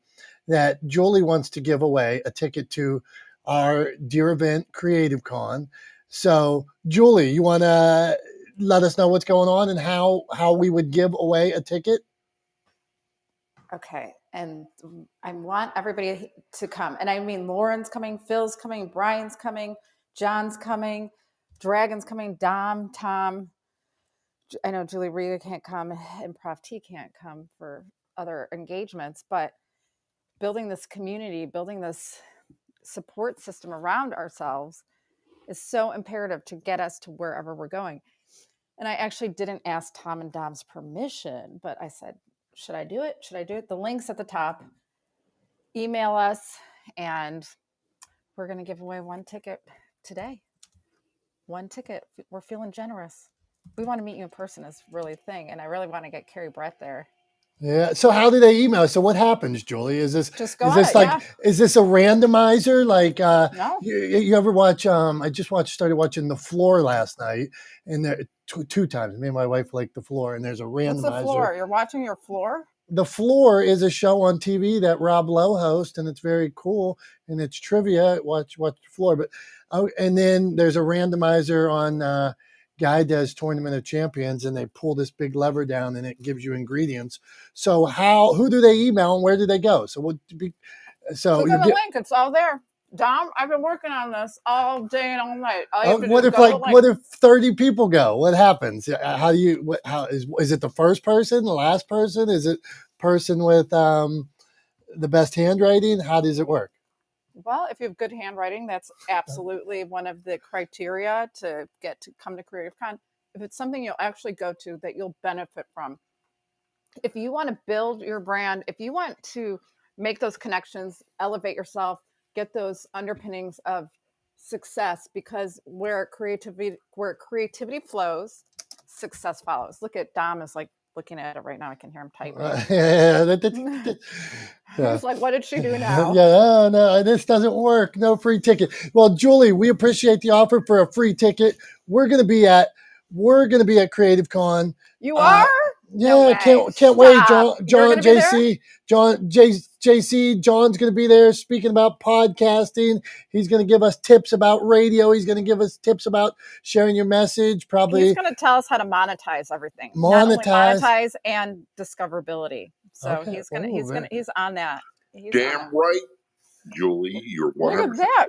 that Julie wants to give away a ticket to our dear event, Creative Con. So Julie, you want to let us know what's going on and how we would give away a ticket? Okay. And I want everybody to come. And I mean, Lauren's coming, Phil's coming, Brian's coming, John's coming, Dragon's coming, Dom, Tom. I know Julie Rita can't come and Prof T can't come for other engagements, but building this community, building this support system around ourselves is so imperative to get us to wherever we're going. And I actually didn't ask Tom and Dom's permission, but I said, should I do it? Should I do it? The link's at the top. Email us, and we're going to give away one ticket today. One ticket. We're feeling generous. We want to meet you in person is really the thing. And I really want to get Carrie Brett there. Yeah. So how do they email? So what happens, Julie? Is this Just go is on this it. like Yeah. is this a randomizer? Like No. you ever watch? I just started watching The Floor last night, and there two times. Me and my wife like The Floor, and there's a What's the randomizer. floor? You're watching your floor? The Floor is a show on TV that Rob Lowe hosts, and it's very cool, and it's trivia. Watch The Floor, but and then there's a randomizer on. Guy does Tournament of Champions, and they pull this big lever down, and it gives you ingredients. So who do they email, and where do they go? So Click on the link. It's all there. Dom, I've been working on this all day and all night. All you have to do is go to the link. What if 30 people go? What happens? How do you? How is it the first person, the last person? Is it person with the best handwriting? How does it work? Well, if you have good handwriting, that's absolutely one of the criteria to come to Creative Con. If it's something you'll actually go to that you'll benefit from. If you want to build your brand, if you want to make those connections, elevate yourself, get those underpinnings of success, because where creativity flows, success follows. Look at Dom is like looking at it right now. I can hear him typing. He's like, what did she do now? Yeah, no, this doesn't work. No free ticket. Well, Julie, we appreciate the offer for a free ticket. We're gonna be at Creative Con. You are? Yeah, can't wait. JC, John's going to be there speaking about podcasting. He's going to give us tips about radio. He's going to give us tips about sharing your message. Probably he's going to tell us how to monetize everything. Not only monetize and discoverability. So okay. He's on that. Damn right, Julie. You're 100%. Look at that.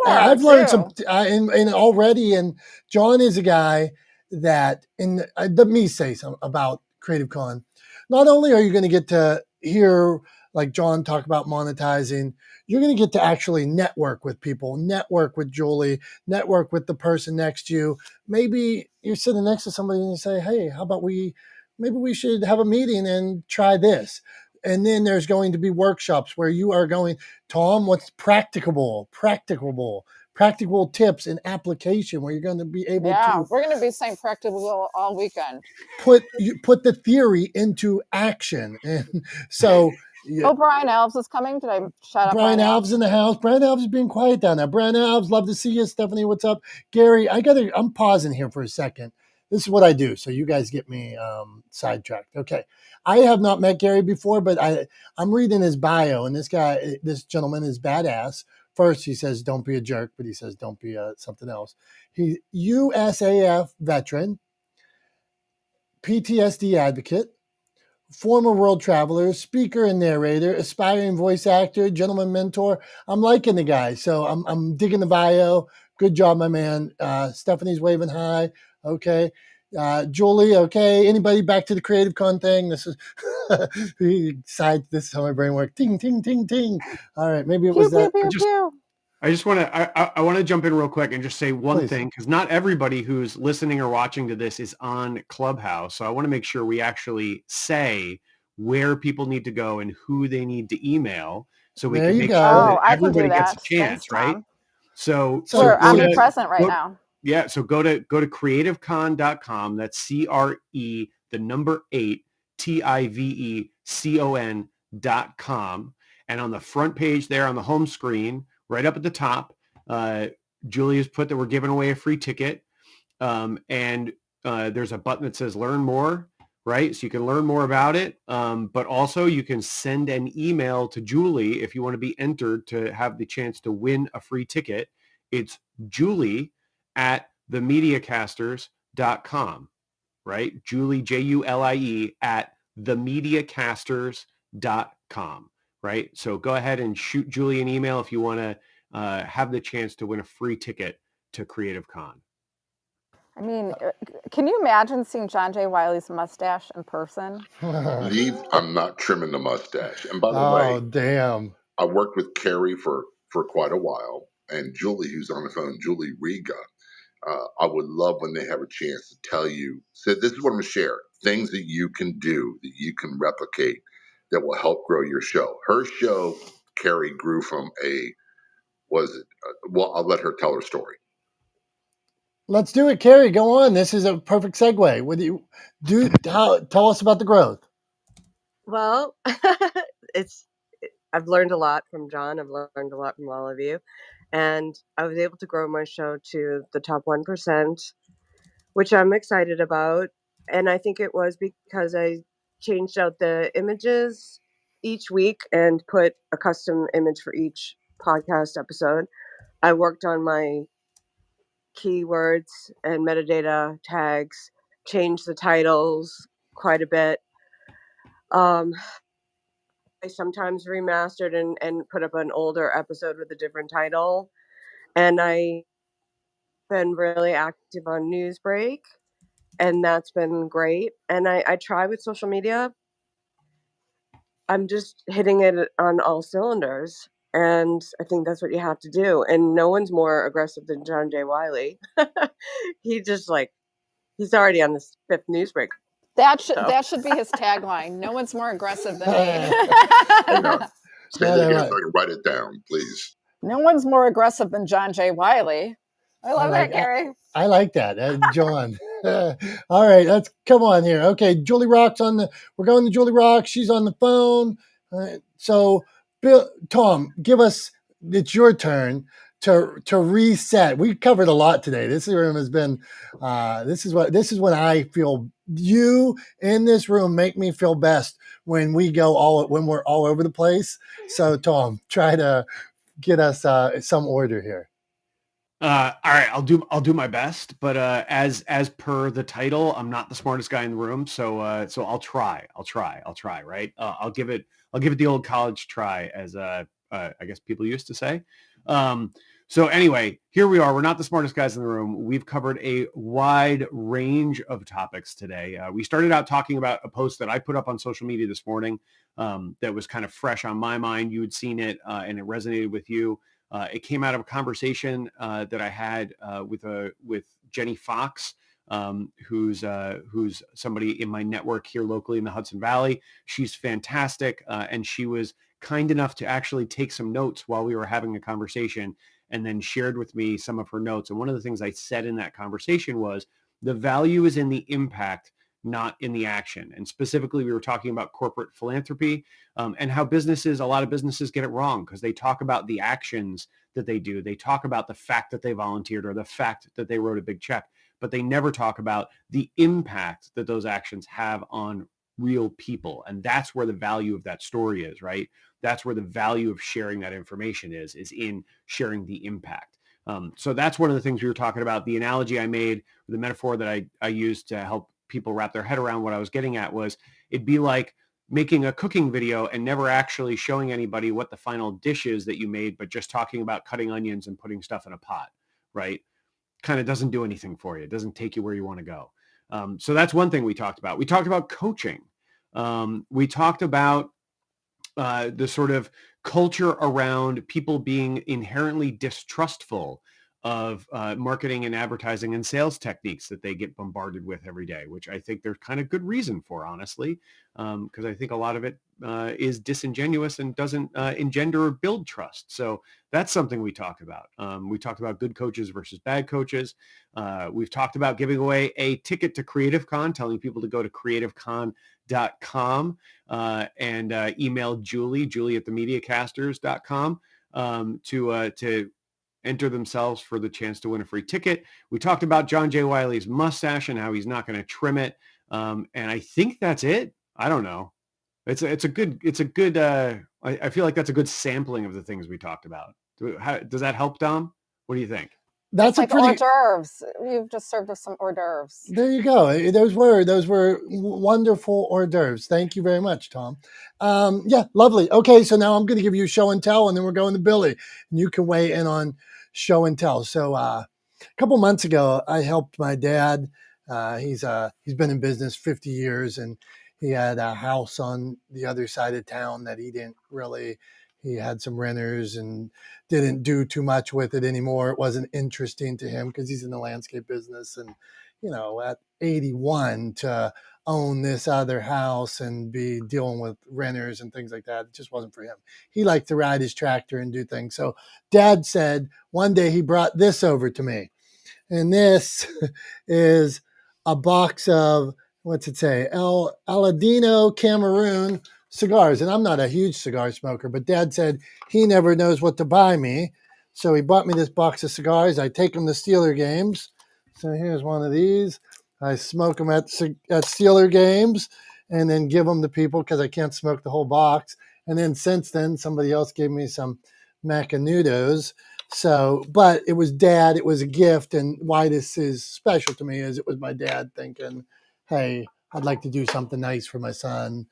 I've learned some and already. And John is a guy that let me say something about Creative Con. Not only are you going to get to hear like John talk about monetizing, you're going to get to actually network with people, network with Julie, network with the person next to you. Maybe you're sitting next to somebody and you say, hey, how about maybe we should have a meeting and try this. And then there's going to be workshops where you are going, Tom, what's practicable tips and application where you're going to be able to. We're going to be saying practical all weekend. Put the theory into action. And so. Brian Alves is coming. Did I shout out Brian Alves in the house? Brian Alves is being quiet down there. Brian Alves, love to see you. Stephanie, what's up? Gary, I'm pausing here for a second. This is what I do, so you guys get me sidetracked. Okay. I have not met Gary before, but I'm reading his bio, and this gentleman is badass. First, he says, don't be a jerk, but he says, don't be something else. He's USAF veteran, PTSD advocate, former world traveler, speaker and narrator, aspiring voice actor, gentleman mentor. I'm liking the guy, so I'm digging the bio. Good job, my man. Stephanie's waving hi. Okay. Julie, okay. Anybody back to the Creative Con thing? This is this is how my brain works. Ting, ting, ting, ting. All right, maybe it was that. I just want to I want to jump in real quick and just say one thing, because not everybody who's listening or watching to this is on Clubhouse. So I want to make sure we actually say where people need to go and who they need to email, so we can make sure that everybody gets a chance. Thanks, right? So we're omnipresent right now. Yeah. So go to creativecon.com. That's CRE, the number 8, TIVECON.com. And on the front page there on the home screen, right up at the top, Julie has put that we're giving away a free ticket. And there's a button that says learn more, right? So you can learn more about it. But also you can send an email to Julie if you want to be entered to have the chance to win a free ticket. It's Julie at themediacasters.com, right? Julie, Julie at themediacasters.com, right? So go ahead and shoot Julie an email if you want to have the chance to win a free ticket to Creative Con. I mean, can you imagine seeing John J. Wiley's mustache in person? I'm not trimming the mustache. And by the way, damn, I worked with Carrie for quite a while, and Julie, who's on the phone, Julie Riga. I would love when they have a chance to tell you. So this is what I'm going to share: things that you can do, that you can replicate, that will help grow your show. Her show, Carrie, grew from well, I'll let her tell her story. Let's do it, Carrie. Go on. This is a perfect segue. What do you do? Tell us about the growth. Well, it's I've learned a lot from John. I've learned a lot from all of you, and I was able to grow my show to the top 1%, which I'm excited about. And I think it was because I changed out the images each week and put a custom image for each podcast episode. I worked on my keywords and metadata tags, changed the titles quite a bit. I sometimes remastered and put up an older episode with a different title. And I've been really active on Newsbreak, and that's been great. And I try with social media. I'm just hitting it on all cylinders. And I think that's what you have to do. And no one's more aggressive than John J. Wiley. He just he's already on the fifth Newsbreak. That So should be his tagline. No one's more aggressive than me. Hang on. Say That that I again like. so I can write it down, please. No one's more aggressive than John J. Wiley. I love that, Gary. I like that, John. All right, let's come on here. Okay, Julie Rock's we're going to Julie Rock. She's on the phone. So, Tom, it's your turn to reset. We covered a lot today. This room has been, this is when I feel you in this room make me feel best when we're all over the place. So, Tom, try to get us some order here. All right, I'll do my best, but as per the title, I'm not the smartest guy in the room, so I'll try, right? I'll give it the old college try, as I guess people used to say. So anyway, here we are. We're not the smartest guys in the room. We've covered a wide range of topics today. We started out talking about a post that I put up on social media this morning that was kind of fresh on my mind. You had seen it and it resonated with you. It came out of a conversation that I had with Jenny Fox, who's somebody in my network here locally in the Hudson Valley. She's fantastic, and she was kind enough to actually take some notes while we were having a conversation, and then shared with me some of her notes. And one of the things I said in that conversation was, the value is in the impact, not in the action. And specifically, we were talking about corporate philanthropy and how a lot of businesses get it wrong because they talk about the actions that they do. They talk about the fact that they volunteered or the fact that they wrote a big check, but they never talk about the impact that those actions have on real people. And that's where the value of that story is, right? That's where the value of sharing that information is in sharing the impact. So that's one of the things we were talking about. The analogy I made, the metaphor that I used to help people wrap their head around what I was getting at was, it'd be like making a cooking video and never actually showing anybody what the final dish is that you made, but just talking about cutting onions and putting stuff in a pot, right? Kind of doesn't do anything for you. It doesn't take you where you want to go. So that's one thing we talked about. We talked about coaching. We talked about the sort of culture around people being inherently distrustful of marketing and advertising and sales techniques that they get bombarded with every day, which I think there's kind of good reason for, honestly, because I think a lot of it is disingenuous and doesn't engender or build trust. So that's something we talked about. We talked about good coaches versus bad coaches. We've talked about giving away a ticket to CreativeCon, telling people to go to creativecon.com and email Julie at themediacasters.com to enter themselves for the chance to win a free ticket. We talked about John J. Wiley's mustache and how he's not going to trim it. And I think that's it. I don't know. It's a good, I feel like that's a good sampling of the things we talked about. Does that help, Dom? What do you think? That's like hors d'oeuvres. You've just served us some hors d'oeuvres. There you go. Those were wonderful hors d'oeuvres. Thank you very much, Tom. Yeah, lovely. Okay, so now I'm going to give you show and tell, and then we're going to Billy, and you can weigh in on show and tell. So a couple months ago, I helped my dad. He's been in business 50 years, and he had a house on the other side of town that he had some renters and didn't do too much with it anymore. It wasn't interesting to him because he's in the landscape business. And, at 81 to own this other house and be dealing with renters and things like that, it just wasn't for him. He liked to ride his tractor and do things. So Dad said one day he brought this over to me. And this is a box of, what's it say? Aladino Cameroon cigars. And I'm not a huge cigar smoker, but Dad said he never knows what to buy me. So he bought me this box of cigars. I take them to Steeler games. So here's one of these. I smoke them at Steeler games and then give them to people because I can't smoke the whole box. And then since then, somebody else gave me some Macanudos. So, but it was Dad, it was a gift. And why this is special to me is it was my dad thinking, hey, I'd like to do something nice for my son.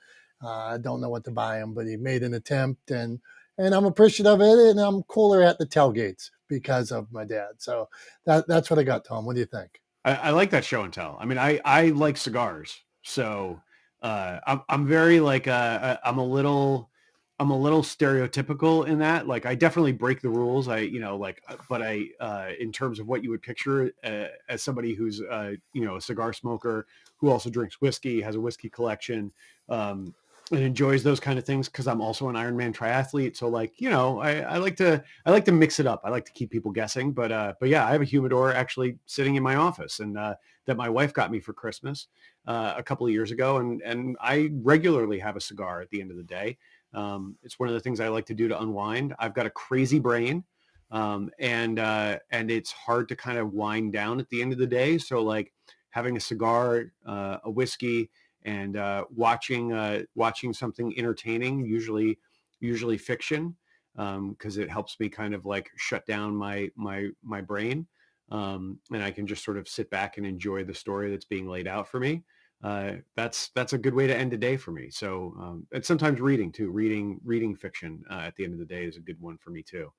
I don't know what to buy him, but he made an attempt, and I'm appreciative of it, and I'm cooler at the tailgates because of my dad. So that's what I got, Tom. What do you think? I like that show and tell. I mean, I like cigars, so I'm very like I'm a little stereotypical in that. Like, I definitely break the rules. But in terms of what you would picture as somebody who's a cigar smoker who also drinks whiskey, has a whiskey collection, and enjoys those kind of things, because I'm also an Ironman triathlete. So like, I like to mix it up. I like to keep people guessing, but yeah, I have a humidor actually sitting in my office, and that my wife got me for Christmas a couple of years ago, and I regularly have a cigar at the end of the day. It's one of the things I like to do to unwind. I've got a crazy brain, and it's hard to kind of wind down at the end of the day. So like having a cigar, a whiskey, and watching something entertaining, usually fiction, because it helps me kind of like shut down my brain, and I can just sort of sit back and enjoy the story that's being laid out for me. That's a good way to end a day for me. So and sometimes reading too. Reading fiction at the end of the day is a good one for me too.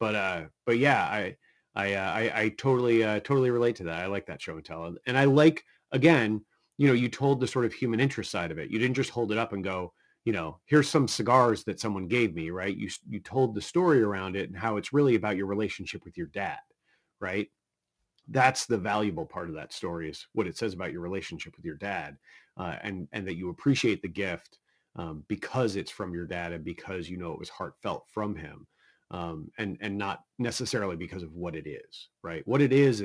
But yeah, I totally relate to that. I like that show and tell, and I like, again, you told the sort of human interest side of it. You didn't just hold it up and go, here's some cigars that someone gave me, right? You told the story around it and how it's really about your relationship with your dad, right? That's the valuable part of that story, is what it says about your relationship with your dad, and that you appreciate the gift, because it's from your dad and because it was heartfelt from him, and not necessarily because of what it is, right? What it is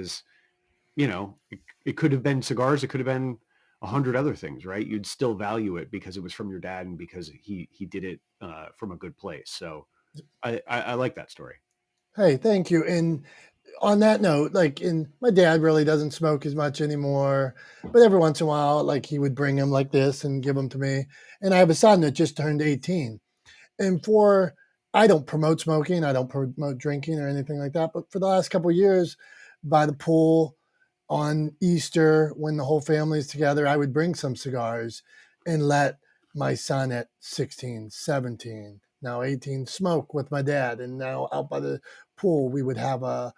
it could have been cigars, it could have been 100 other things, right? You'd still value it because it was from your dad and because he did it from a good place. So I like that story. Hey, thank you. And on that note, my dad really doesn't smoke as much anymore, but every once in a while, like he would bring them like this and give them to me. And I have a son that just turned 18. And I don't promote smoking, I don't promote drinking or anything like that. But for the last couple of years, by the pool on Easter, when the whole family is together, I would bring some cigars and let my son at 16, 17, now 18, smoke with my dad. And now out by the pool, we would have a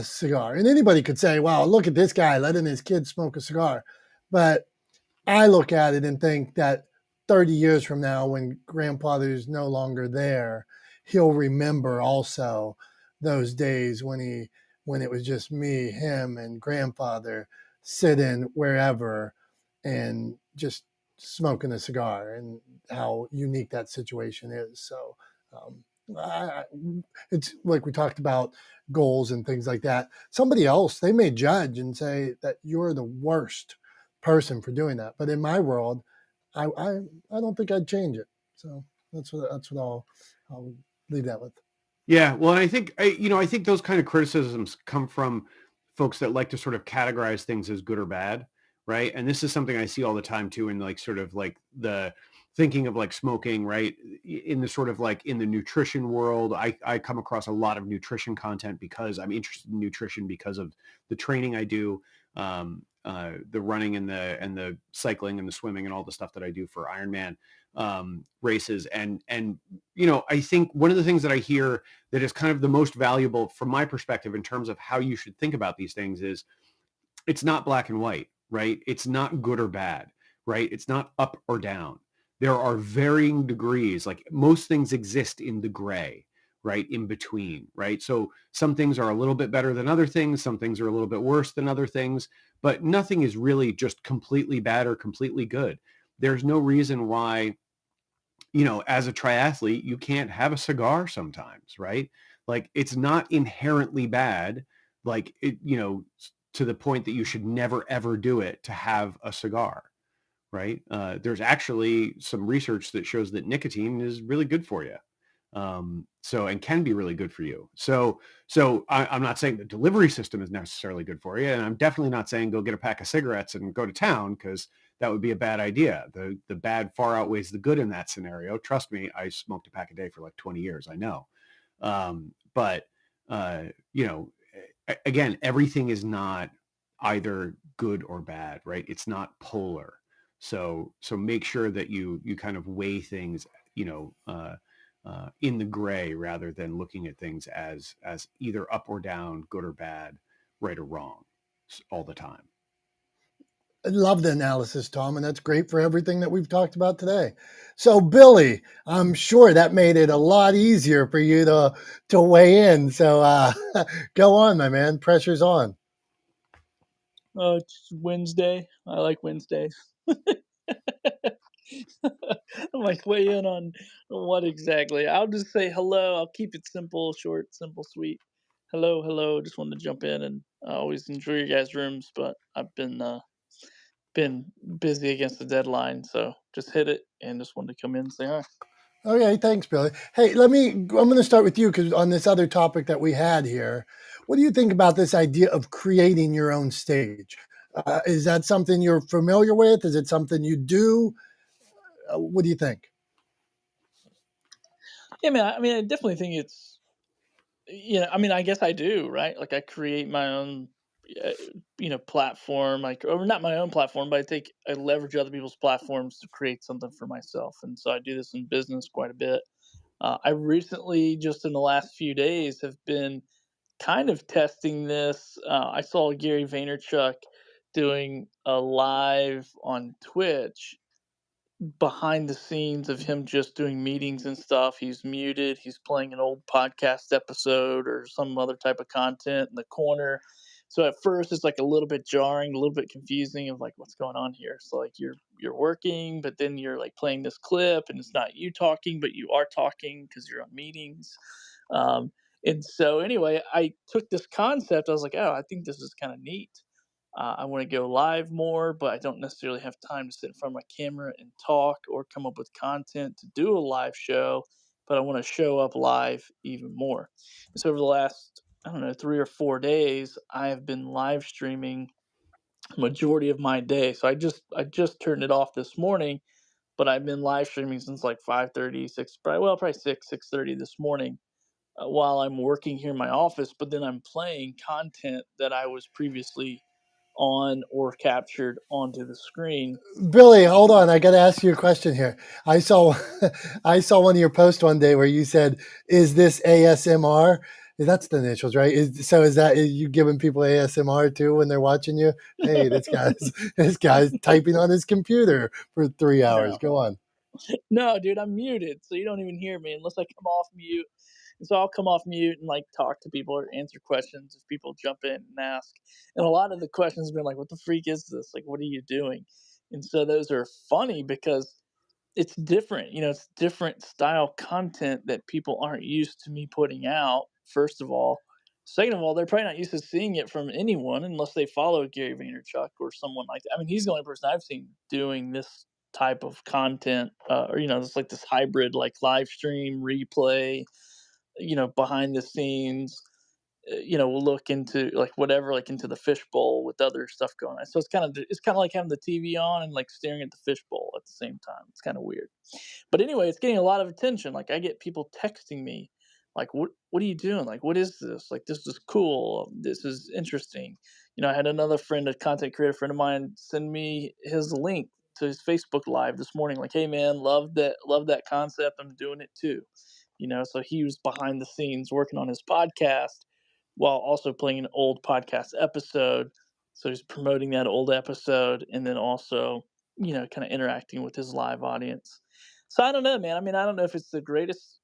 cigar. And anybody could say, wow, look at this guy letting his kid smoke a cigar. But I look at it and think that 30 years from now, when grandfather's no longer there, he'll remember also those days when it was just me, him, and grandfather sitting wherever and just smoking a cigar, and how unique that situation is. So um, I, it's like we talked about goals and things like that. Somebody else, they may judge and say that you're the worst person for doing that. But in my world, I don't think I'd change it. So that's what I'll leave that with. Yeah, well, and I think those kind of criticisms come from folks that like to sort of categorize things as good or bad, right? And this is something I see all the time too, in like sort of like the thinking of like smoking, right? In the sort of like in the nutrition world, I come across a lot of nutrition content because I'm interested in nutrition because of the training I do, the running and the cycling and the swimming and all the stuff that I do for Ironman races, and I think one of the things that I hear that is kind of the most valuable from my perspective in terms of how you should think about these things is it's not black and white, right? It's not good or bad, right? It's not up or down. There are varying degrees. Like most things exist in the gray, right? In between, right? So some things are a little bit better than other things. Some things are a little bit worse than other things, but nothing is really just completely bad or completely good. There's no reason why, as a triathlete, you can't have a cigar sometimes, right? Like it's not inherently bad, like it, to the point that you should never, ever do it to have a cigar, right? There's actually some research that shows that nicotine is really good for you. And can be really good for you. So I'm not saying the delivery system is necessarily good for you. And I'm definitely not saying go get a pack of cigarettes and go to town, because that would be a bad idea. The bad far outweighs the good in that scenario. Trust me, I smoked a pack a day for like 20 years. I know. But you know, again, everything is not either good or bad, right? It's not polar. So make sure that you kind of weigh things, in the gray, rather than looking at things as either up or down, good or bad, right or wrong, all the time. I love the analysis, Tom, and that's great for everything that we've talked about today. So, Billy, I'm sure that made it a lot easier for you to weigh in. So, go on, my man. Pressure's on. It's Wednesday. I like Wednesdays. I'm like, weigh in on what exactly. I'll just say hello. I'll keep it simple, short, simple, sweet. Hello, hello. Just wanted to jump in, and I always enjoy your guys' rooms, but I've been busy against the deadline, so just hit it and just wanted to come in and say hi. Okay, thanks, Billy. Hey, I'm going to start with you, because on this other topic that we had here, what do you think about this idea of creating your own stage? Is that something you're familiar with? Is it something you do? What do you think? Yeah, man. I mean, I definitely think it's. I mean, I guess I do, right? Like, I create my own, uh, platform. Or not my own platform, but I leverage other people's platforms to create something for myself, and so I do this in business quite a bit. I recently, just in the last few days, have been kind of testing this. I saw Gary Vaynerchuk doing a live on Twitch behind the scenes of him just doing meetings and stuff. He's muted, he's playing an old podcast episode or some other type of content in the corner. So at first it's like a little bit jarring, a little bit confusing of like what's going on here. So like you're working, but then you're like playing this clip and it's not you talking, but you are talking because you're on meetings. Um, and so anyway, I took this concept. I was like, oh, I think this is kind of neat. I want to go live more, but I don't necessarily have time to sit in front of my camera and talk or come up with content to do a live show. But I want to show up live even more. And so over the last, I don't know, 3 or 4 days, I have been live streaming majority of my day. So I just turned it off this morning, but I've been live streaming since like 5:30, probably 6:30 this morning, while I'm working here in my office. But then I'm playing content that I was previously on or captured onto the screen. Billy, hold on. I got to ask you a question here. I saw, I saw one of your posts one day where you said, "Is this ASMR?" That's the initials, right? Is you giving people ASMR too when they're watching you? Hey, this guy's typing on his computer for 3 hours. No, Go on. no, dude, I'm muted, so you don't even hear me unless I come off mute. And so I'll come off mute and like talk to people or answer questions if people jump in and ask. And a lot of the questions have been like, "What the freak is this? Like, what are you doing?" And so those are funny because it's different. It's different style content that people aren't used to me putting out, first of all. Second of all, they're probably not used to seeing it from anyone unless they follow Gary Vaynerchuk or someone like that. I mean, he's the only person I've seen doing this type of content, or, it's like this hybrid, like live stream, replay, behind the scenes. We'll look into like whatever, like into the fishbowl with other stuff going on. So it's kind of like having the TV on and like staring at the fishbowl at the same time. It's kind of weird. But anyway, it's getting a lot of attention. Like I get people texting me, like, "What are you doing? Like, what is this? Like, this is cool. This is interesting." I had another friend, a content creator friend of mine, send me his link to his Facebook Live this morning. Like, "Hey man, love that concept. I'm doing it too." So he was behind the scenes working on his podcast while also playing an old podcast episode. So he's promoting that old episode and then also, kind of interacting with his live audience. So I don't know, man. I mean, I don't know if it's the greatest,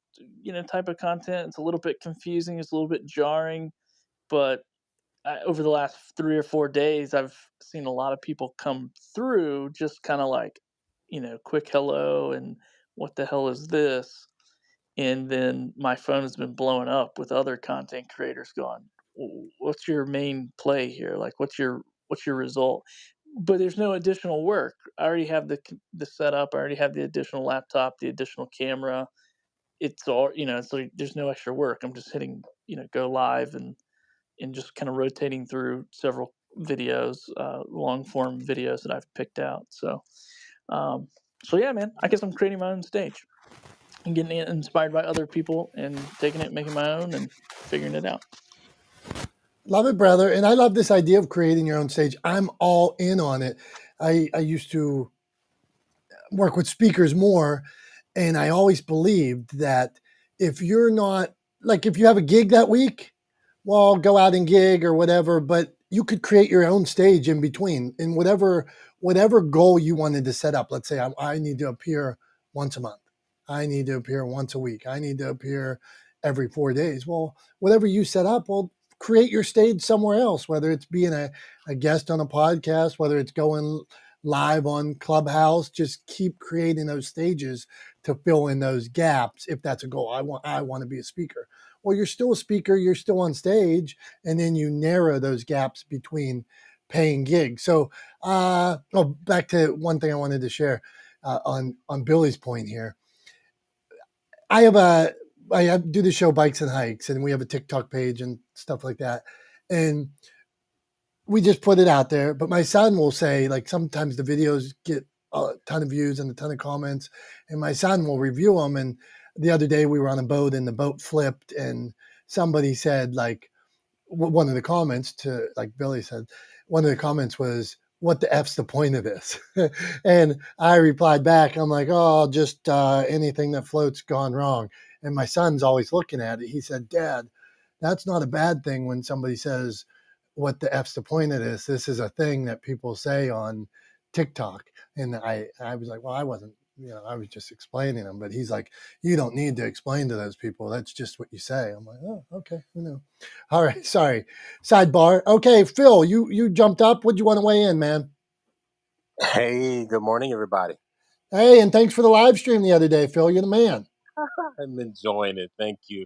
type of content. It's a little bit confusing. It's a little bit jarring, but over the last 3 or 4 days, I've seen a lot of people come through just kind of like, quick hello and what the hell is this? And then my phone has been blowing up with other content creators going, "What's your main play here? Like, what's your result?" but there's no additional work. I already have the setup. I already have the additional laptop, the additional camera. It's all, it's like there's no extra work. I'm just hitting, go live and just kind of rotating through several videos, long form videos that I've picked out. So yeah, man, I guess I'm creating my own stage and getting inspired by other people and taking it, making my own, and figuring it out. Love it, brother. And I love this idea of creating your own stage. I'm all in on it. I used to work with speakers more, and I always believed that if you're not, like, if you have a gig that week, well, go out and gig or whatever, but you could create your own stage in between in whatever goal you wanted to set up. Let's say I need to appear once a month. I need to appear once a week. I need to appear every 4 days. Well, whatever you set up, well, create your stage somewhere else, whether it's being a guest on a podcast, whether it's going live on Clubhouse. Just keep creating those stages to fill in those gaps. If that's a goal, I want to be a speaker. Well, you're still a speaker, you're still on stage, and then you narrow those gaps between paying gigs. So, back to one thing I wanted to share on Billy's point here. I do the show Bikes and Hikes, and we have a TikTok page and stuff like that, and we just put it out there. But my son will say, like, sometimes the videos get a ton of views and a ton of comments, and my son will review them. And the other day we were on a boat and the boat flipped, and somebody said, like, one of the comments to, like Billy said, one of the comments was, "What the F's the point of this?" And I replied back, I'm like, "Oh, just anything that floats gone wrong." And my son's always looking at it. He said, "Dad, that's not a bad thing when somebody says, 'What the F's the point of this?' This is a thing that people say on TikTok." And I was like, "Well, I wasn't, I was just explaining them." But he's like, "You don't need to explain to those people. That's just what you say." I'm like, "Oh, okay. All right. Sorry. Sidebar. Okay, Phil, you jumped up. What'd you want to weigh in, man? Hey, good morning, everybody. Hey, and thanks for the live stream the other day, Phil. You're the man. I'm enjoying it. Thank you.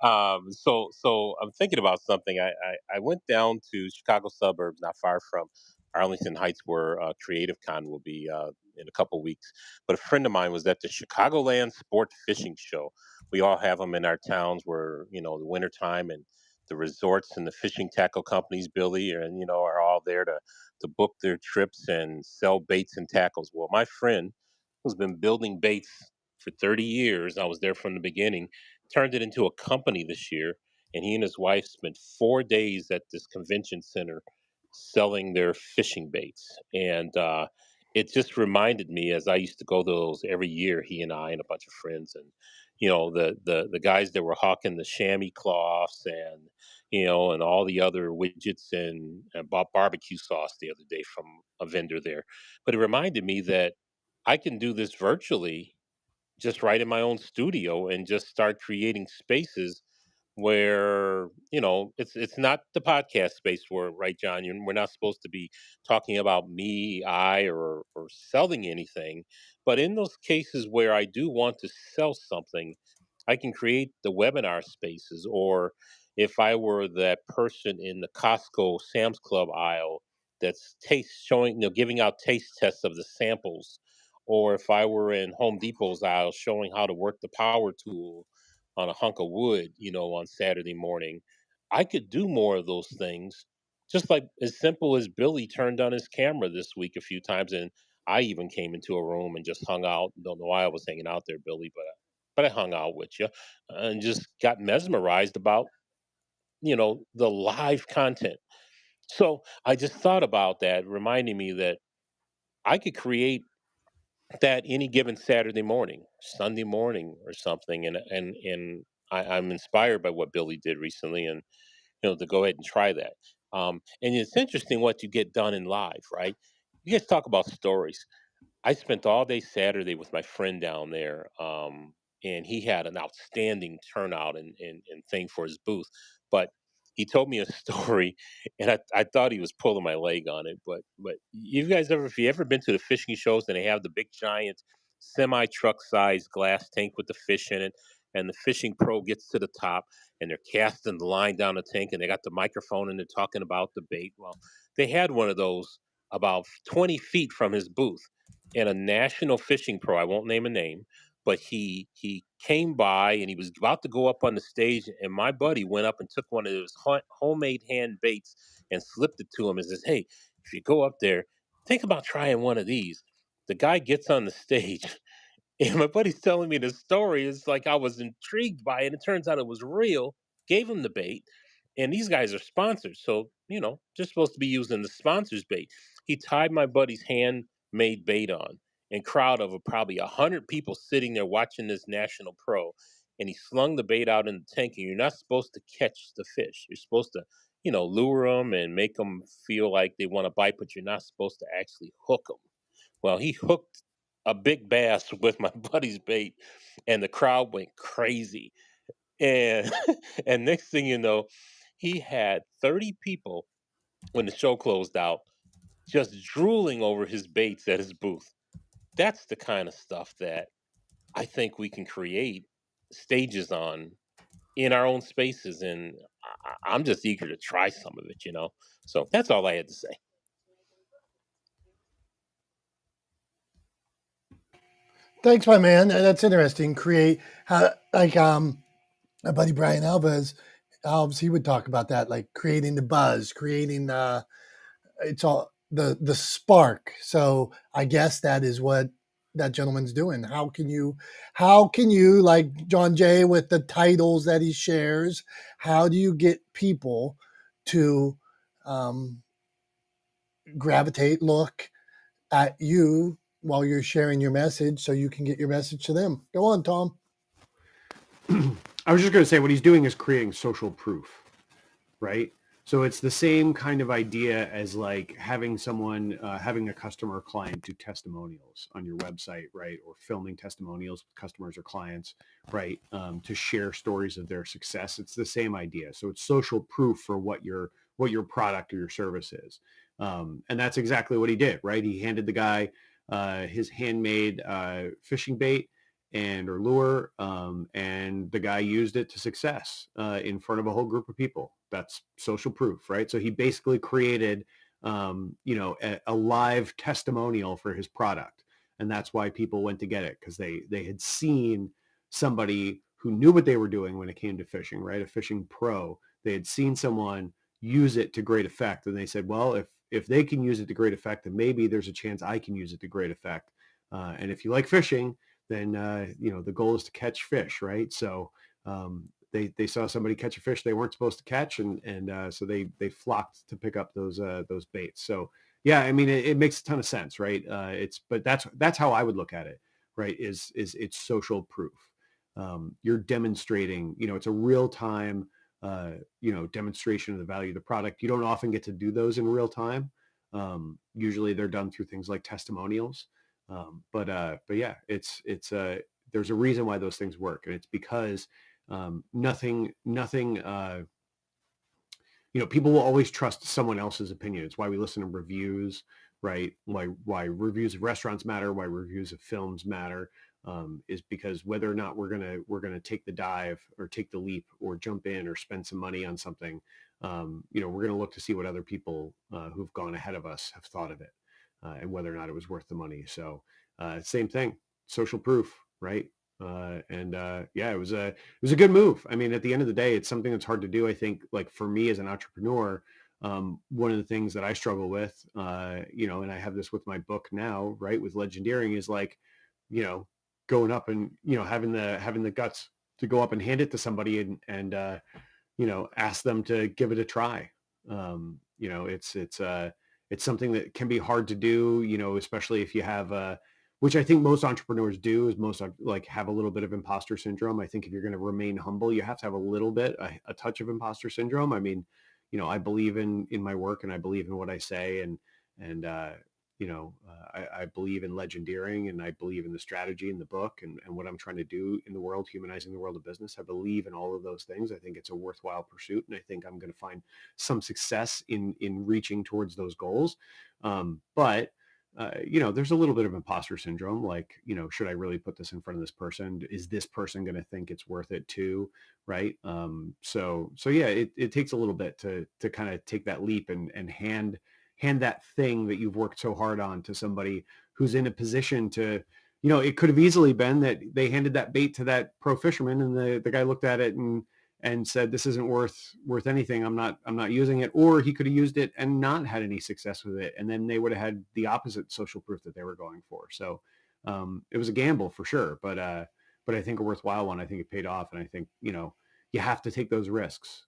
So I'm thinking about something. I went down to Chicago suburbs, not far from Arlington Heights, where Creative Con will be in a couple weeks. But a friend of mine was at the Chicagoland Sport Fishing Show. We all have them in our towns, where the wintertime, and the resorts and the fishing tackle companies, Billy, and are all there to book their trips and sell baits and tackles. Well, my friend, who's been building baits for 30 years, I was there from the beginning, turned it into a company this year, and he and his wife spent 4 days at this convention center selling their fishing baits. And it just reminded me, as I used to go to those every year, he and I and a bunch of friends, and the guys that were hawking the chamois cloths, and and all the other widgets, and bought barbecue sauce the other day from a vendor there. But it reminded me that I can do this virtually, just right in my own studio, and just start creating spaces where it's not the podcast space, where, right, John, we're not supposed to be talking about me, or selling anything. But in those cases where I do want to sell something, I can create the webinar spaces. Or if I were that person in the Costco Sam's Club aisle that's taste showing, giving out taste tests of the samples, or if I were in Home Depot's aisle showing how to work the power tool on a hunk of wood, on Saturday morning, I could do more of those things. Just like as simple as Billy turned on his camera this week a few times, and I even came into a room and just hung out. Don't know why I was hanging out there, Billy, but I hung out with you and just got mesmerized about the live content. So I just thought about that, reminding me that I could create that any given Saturday morning, Sunday morning, or something. And I'm inspired by what Billy did recently, and to go ahead and try that. And it's interesting what you get done in live, right? You guys talk about stories. I spent all day Saturday with my friend down there, and he had an outstanding turnout and thing for his booth. But he told me a story, and I thought he was pulling my leg on it. But if you ever been to the fishing shows, and they have the big giant semi truck sized glass tank with the fish in it, and the fishing pro gets to the top, and they're casting the line down the tank, and they got the microphone, and they're talking about the bait. Well, they had one of those about 20 feet from his booth, and a national fishing pro, I won't name a name, but he came by and he was about to go up on the stage, and my buddy went up and took one of his homemade hand baits and slipped it to him and says, "Hey, if you go up there, think about trying one of these." The guy gets on the stage, and my buddy's telling me the story. It's like I was intrigued by it. It turns out it was real. Gave him the bait, and these guys are sponsors, so they're supposed to be using the sponsors bait. He tied my buddy's handmade bait on, and crowd of probably 100 people sitting there watching this national pro, and he slung the bait out in the tank. And you're not supposed to catch the fish. You're supposed to, lure them and make them feel like they want to bite, but you're not supposed to actually hook them. Well, he hooked a big bass with my buddy's bait, and the crowd went crazy. And and next thing you know, he had 30 people when the show closed out just drooling over his baits at his booth. That's the kind of stuff that I think we can create stages on in our own spaces, and I'm just eager to try some of it. So that's all I had to say. Thanks, my man. That's interesting. Create like my buddy Brian Alves, he would talk about that, like creating the buzz, creating it's all the spark. So I guess that is what that gentleman's doing. How can you like John Jay with the titles that he shares? How do you get people to gravitate, look at you while you're sharing your message so you can get your message to them? Go on, Tom. I was just going to say what he's doing is creating social proof, right? So it's the same kind of idea as like having someone, having a customer or client do testimonials on your website, right? Or filming testimonials with customers or clients, right? To share stories of their success. It's the same idea. So it's social proof for what your product or your service is. And that's exactly what he did, right? He handed the guy his handmade fishing bait or lure, and the guy used it to success in front of a whole group of people. That's social proof, right? So he basically created, a live testimonial for his product, and that's why people went to get it, because they had seen somebody who knew what they were doing when it came to fishing, right? A fishing pro. They had seen someone use it to great effect, and they said, well, if they can use it to great effect, then maybe there's a chance I can use it to great effect. And if you like fishing, then the goal is to catch fish, right? So they saw somebody catch a fish they weren't supposed to catch, and so they flocked to pick up those baits. So yeah, I mean it makes a ton of sense, right? But that's how I would look at it, right? Is it's social proof. You're demonstrating, it's a real time, demonstration of the value of the product. You don't often get to do those in real time. Usually they're done through things like testimonials. But yeah, it's there's a reason why those things work, and it's because nothing people will always trust someone else's opinion. It's why we listen to reviews, right? Why reviews of restaurants matter, why reviews of films matter, is because whether or not we're gonna take the dive or take the leap or jump in or spend some money on something, we're gonna look to see what other people who've gone ahead of us have thought of it, and whether or not it was worth the money. So same thing, social proof, right? Yeah, it was a good move. I mean, at the end of the day, it's something that's hard to do. I think, like for me as an entrepreneur, one of the things that I struggle with, and I have this with my book now, right, with legendeering, is like, going up and having the guts to go up and hand it to somebody and ask them to give it a try. It's something that can be hard to do, especially if you have which I think most entrepreneurs do, is most like have a little bit of imposter syndrome. I think if you're going to remain humble, you have to have a little bit, a touch of imposter syndrome. I mean, I believe in my work, and I believe in what I say, and I believe in legendeering, and I believe in the strategy in the book, and what I'm trying to do in the world, humanizing the world of business. I believe in all of those things. I think it's a worthwhile pursuit, and I think I'm going to find some success in reaching towards those goals. But there's a little bit of imposter syndrome. Like, should I really put this in front of this person? Is this person going to think it's worth it too? Right. So yeah, it takes a little bit to kind of take that leap and hand hand that thing that you've worked so hard on to somebody who's in a position to, it could have easily been that they handed that bait to that pro fisherman, and the guy looked at it and said, this isn't worth anything. I'm not using it. Or he could have used it and not had any success with it. And then they would have had the opposite social proof that they were going for. So it was a gamble for sure, but I think a worthwhile one. I think it paid off. And I think, you have to take those risks,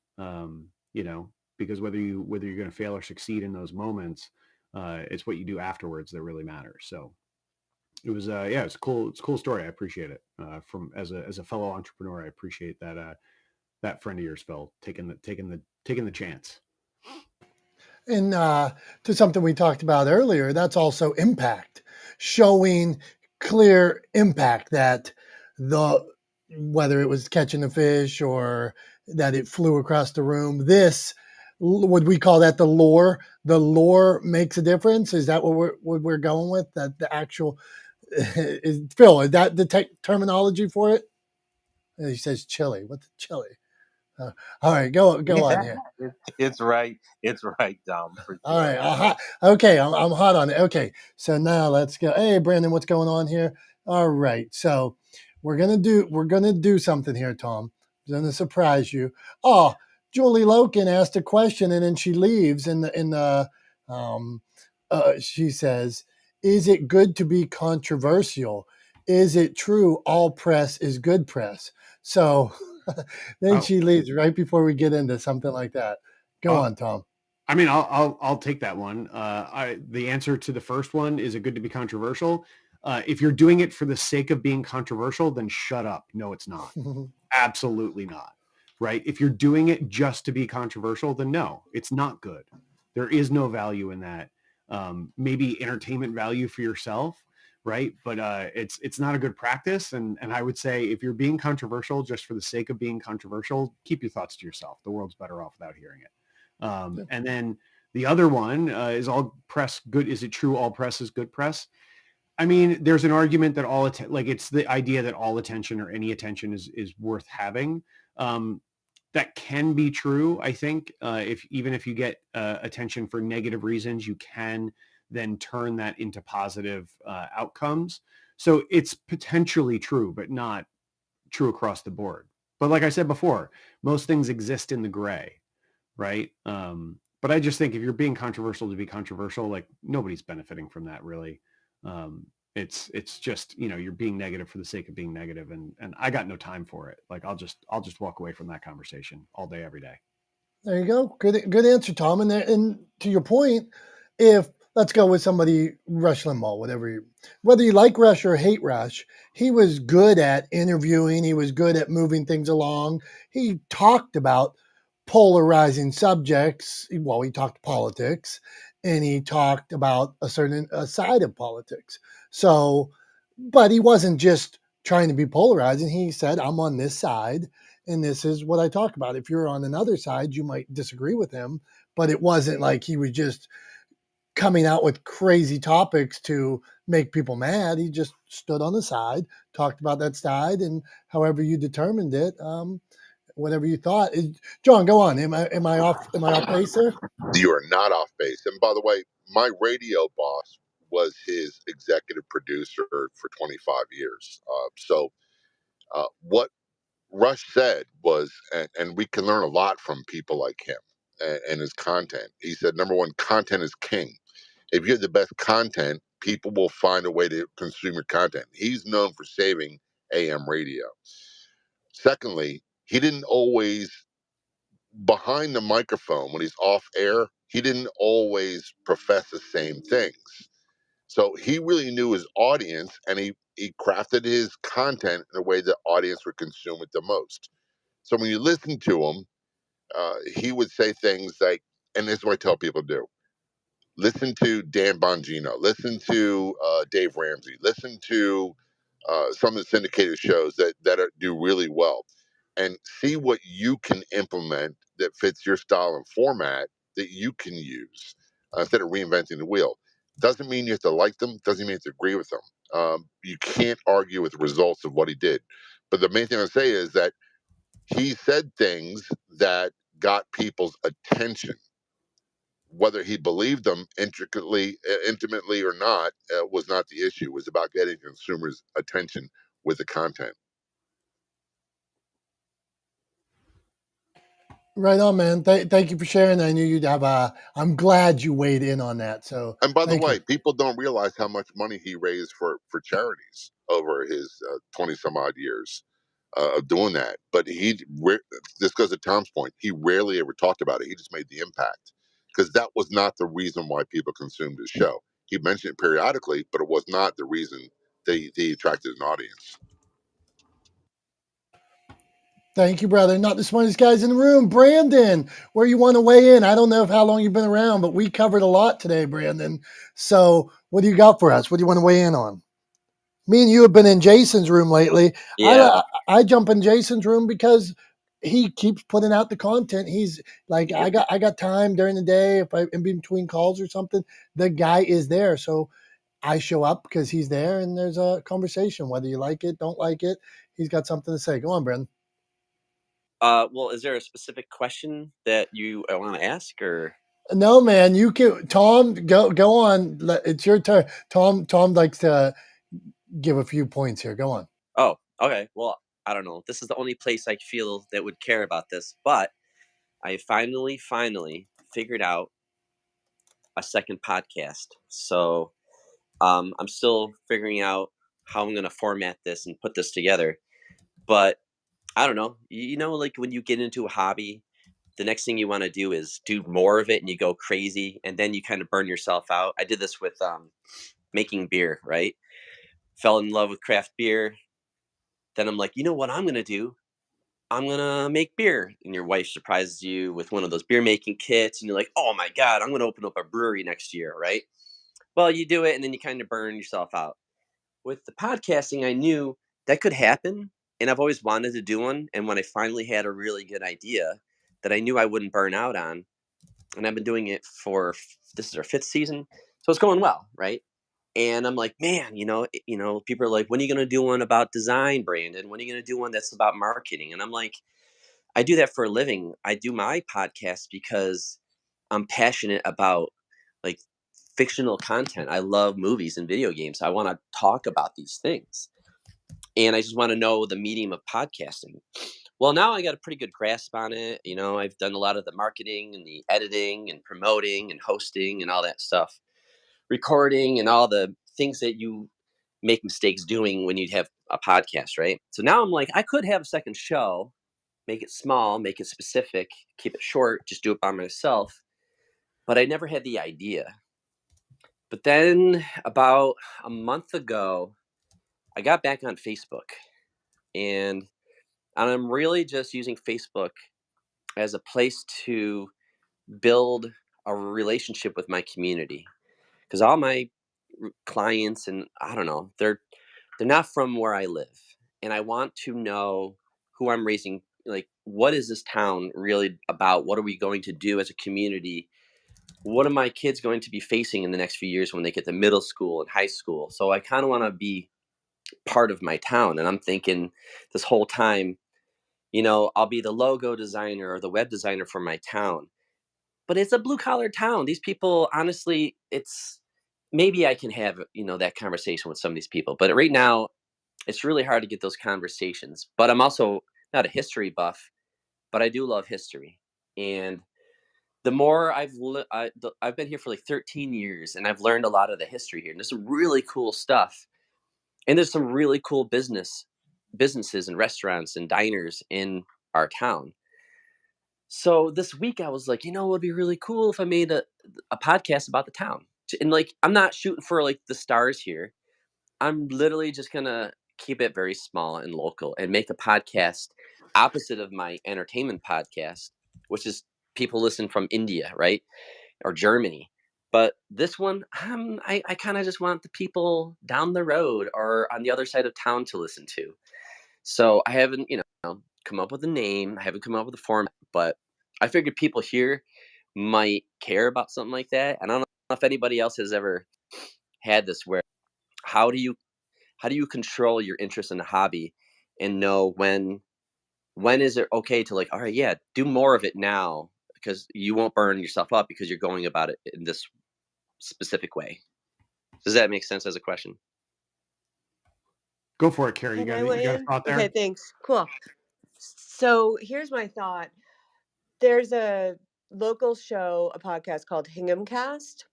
because whether you're going to fail or succeed in those moments, it's what you do afterwards that really matters. So it was, it's cool. It's a cool story. I appreciate it. From as a fellow entrepreneur, I appreciate that friend of yours, Phil, taking the chance. And to something we talked about earlier, that's also impact, showing clear impact that whether it was catching a fish or that it flew across the room, would we call that the lure? The lure makes a difference. Is that what we're going with? That the actual Phil, is that the terminology for it? He says chili. What's chili? All right, go on here. It's right. It's right, Dom. All right. Okay, I'm hot on it. Okay, so now let's go. Hey, Brandon, what's going on here? All right, so we're gonna do something here, Tom. I'm gonna surprise you. Oh, Julie Loken asked a question and then she leaves. She says, "Is it good to be controversial? Is it true all press is good press?" So then she leaves right before we get into something like that. Go on, Tom. I mean, I'll take that one. The answer to the first one is it good to be controversial? If you're doing it for the sake of being controversial, then shut up. No, it's not. Absolutely not. Right? If you're doing it just to be controversial, then no, it's not good. There is no value in that. Maybe entertainment value for yourself, right? But it's not a good practice. And I would say if you're being controversial just for the sake of being controversial, keep your thoughts to yourself. The world's better off without hearing it. And then the other one is all press good. Is it true all press is good press? I mean, there's an argument that it's the idea that all attention or any attention is worth having. That can be true, I think. Even if you get attention for negative reasons, you can then turn that into positive outcomes. So it's potentially true, but not true across the board. But like I said before, most things exist in the gray. Right. But I just think if you're being controversial to be controversial, like nobody's benefiting from that really. It's just, you're being negative for the sake of being negative. And I got no time for it. Like I'll just walk away from that conversation all day, every day. There you go. Good answer, Tom. And to your point, if let's go with somebody, Rush Limbaugh, whether you like Rush or hate Rush, he was good at interviewing. He was good at moving things along. He talked about polarizing subjects. Well, he talked politics, and he talked about a certain side of politics. So, but he wasn't just trying to be polarizing. He said, "I'm on this side, and this is what I talk about." If you're on another side, you might disagree with him, but it wasn't like he was just coming out with crazy topics to make people mad. He just stood on the side, talked about that side, and however you determined it, whatever you thought. John, go on. Am I off base there? You are not off base. And by the way, my radio boss was his executive producer for 25 years. What Rush said was, and we can learn a lot from people like him and his content. He said, number one, content is king. If you have the best content, people will find a way to consume your content. He's known for saving AM radio. Secondly, he didn't always, behind the microphone, when he's off air, he didn't always profess the same things. So he really knew his audience, and he crafted his content in a way the audience would consume it the most. So when you listen to him, he would say things like, and this is what I tell people to do: listen to Dan Bongino, listen to Dave Ramsey, listen to some of the syndicated shows do really well, and see what you can implement that fits your style and format that you can use instead of reinventing the wheel. Doesn't mean you have to like them. Doesn't mean you have to agree with them. You can't argue with the results of what he did. But the main thing I say is that he said things that got people's attention. whether he believed them intimately or not, was not the issue. It was about getting consumers' attention with the content. Right on, man. Thank you for sharing. I knew you'd have I'm glad you weighed in on that. So And by the thank way, you. people don't realize how much money he raised for charities over his 20 some odd years of doing that. But this goes to Tom's point. He rarely ever talked about it. He just made the impact because that was not the reason why people consumed his show. He mentioned it periodically, but it was not the reason they attracted an audience. Thank you, brother. Not the smartest guys in the room. Brandon, where you want to weigh in? I don't know how long you've been around, but we covered a lot today, Brandon. So what do you got for us? What do you want to weigh in on? Me and you have been in Jason's room lately. Yeah. I jump in Jason's room because he keeps putting out the content. He's like, Yep. I got time during the day if I in between calls or something. The guy is there, so I show up because he's there, and there's a conversation. Whether you like it, don't like it, he's got something to say. Go on, Brandon. Well, is there a specific question that you want to ask, or? No, man, you can. Tom, go on. It's your turn. Tom likes to give a few points here. Go on. Oh, okay. Well, I don't know. This is the only place I feel that would care about this, but I finally figured out a second podcast. So I'm still figuring out how I'm going to format this and put this together. But I don't know. You know, like when you get into a hobby, the next thing you want to do is do more of it and you go crazy and then you kind of burn yourself out. I did this with making beer, right? Fell in love with craft beer. Then I'm like, you know what I'm going to do? I'm going to make beer. And your wife surprises you with one of those beer making kits. And you're like, oh my God, I'm going to open up a brewery next year, right? Well, you do it and then you kind of burn yourself out. With the podcasting, I knew that could happen. And I've always wanted to do one. And when I finally had a really good idea that I knew I wouldn't burn out on, and I've been doing it for, this is our 5th season. So it's going well, right? And I'm like, man, people are like, when are you going to do one about design, Brandon? When are you going to do one that's about marketing? And I'm like, I do that for a living. I do my podcast because I'm passionate about like fictional content. I love movies and video games. I want to talk about these things. And I just want to know the medium of podcasting. Well, now I got a pretty good grasp on it. I've done a lot of the marketing and the editing and promoting and hosting and all that stuff, recording and all the things that you make mistakes doing when you have a podcast, right? So now I'm like, I could have a second show, make it small, make it specific, keep it short, just do it by myself. But I never had the idea. But then about a month ago, I got back on Facebook and I'm really just using Facebook as a place to build a relationship with my community because all my clients and I don't know, they're not from where I live, and I want to know who I'm raising. Like, what is this town really about? What are we going to do as a community? What are my kids going to be facing in the next few years when they get to middle school and high school? So I kind of want to be part of my town, and I'm thinking this whole time, I'll be the logo designer or the web designer for my town. But it's a blue collar town. These people, honestly, it's maybe I can have, that conversation with some of these people. But right now, it's really hard to get those conversations. But I'm also not a history buff, but I do love history. And the more I've been here for like 13 years and I've learned a lot of the history here. And there's some really cool stuff. And there's some really cool businesses and restaurants and diners in our town. So this week I was like, it would be really cool if I made a podcast about the town. And like, I'm not shooting for like the stars here. I'm literally just going to keep it very small and local and make a podcast opposite of my entertainment podcast, which is people listen from India, right? Or Germany. But this one, I kind of just want the people down the road or on the other side of town to listen to. So I haven't, come up with a name. I haven't come up with a format, but I figured people here might care about something like that. And I don't know if anybody else has ever had this where how do you control your interest in a hobby and know when is it okay to like, all right, yeah, do more of it now because you won't burn yourself up because you're going about it in this specific way. Does that make sense as a question? Go for it, Carrie. You Can got I you weigh got a in? thought Okay, there? thanks. Cool. So here's my thought. There's a local show, a podcast called Hinghamcast,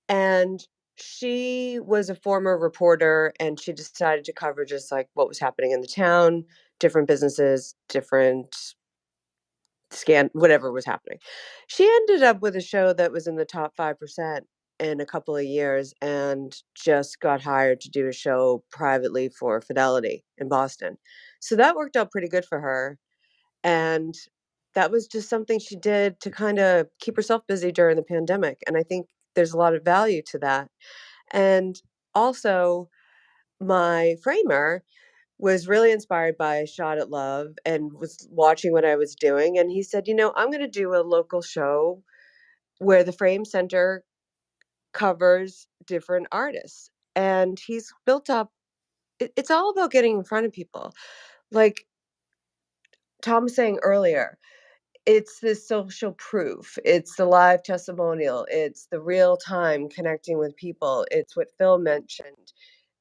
and she was a former reporter, and she decided to cover just like what was happening in the town, different businesses, different whatever was happening. She ended up with a show that was in the top 5% in a couple of years and just got hired to do a show privately for Fidelity in Boston. So that worked out pretty good for her. And that was just something she did to kind of keep herself busy during the pandemic. And I think there's a lot of value to that. And also, my framer was really inspired by Shot at Love and was watching what I was doing. And he said, I'm going to do a local show where the Frame Center covers different artists. And he's built up, it's all about getting in front of people. Like Tom was saying earlier, it's the social proof, it's the live testimonial, it's the real time connecting with people. It's what Phil mentioned.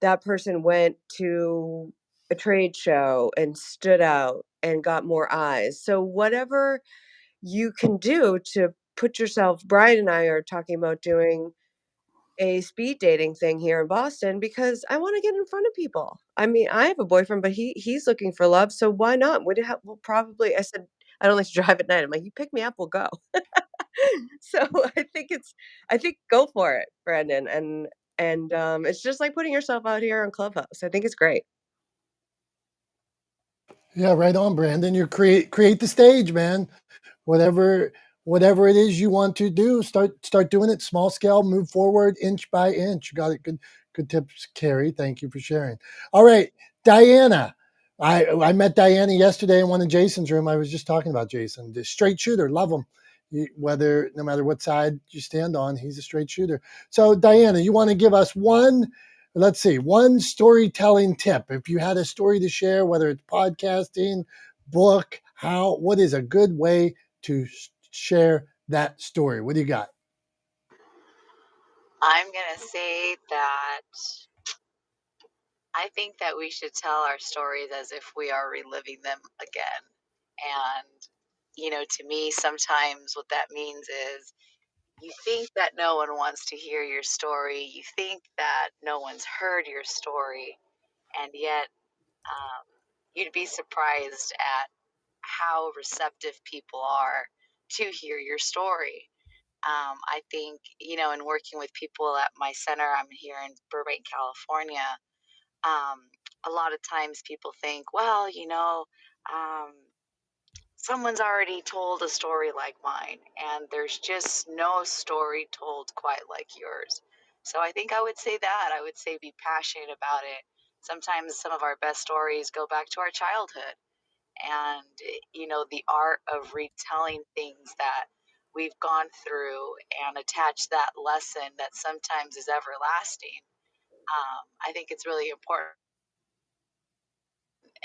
That person went to a trade show and stood out and got more eyes. So whatever you can do to put yourself, Brian and I are talking about doing a speed dating thing here in Boston because I want to get in front of people. I mean, I have a boyfriend, but he's looking for love, so why not? We'll probably. I said I don't like to drive at night. I'm like, you pick me up, we'll go. So I think go for it, Brandon, and it's just like putting yourself out here on Clubhouse. I think it's great. Yeah, right on, Brandon. You create the stage, man. Whatever whatever it is you want to do, start doing it. Small scale, move forward inch by inch. You got it. Good tips, Carrie. Thank you for sharing. All right, Diana. I met Diana yesterday in one of Jason's room. I was just talking about Jason, the straight shooter. Love him. Whether no matter what side you stand on, he's a straight shooter. So Diana, you want to give us one? Let's see, one storytelling tip. If you had a story to share, whether it's podcasting, book, what is a good way to share that story? What do you got? I'm going to say that I think that we should tell our stories as if we are reliving them again. And, to me, sometimes what that means is you think that no one wants to hear your story. You think that no one's heard your story. And yet, you'd be surprised at how receptive people are to hear your story. I think, in working with people at my center, I'm here in Burbank, California. A lot of times people think, well, um, someone's already told a story like mine, and there's just no story told quite like yours. So I think I would say that. I would say be passionate about it. Sometimes some of our best stories go back to our childhood, and the art of retelling things that we've gone through and attach that lesson that sometimes is everlasting. I think it's really important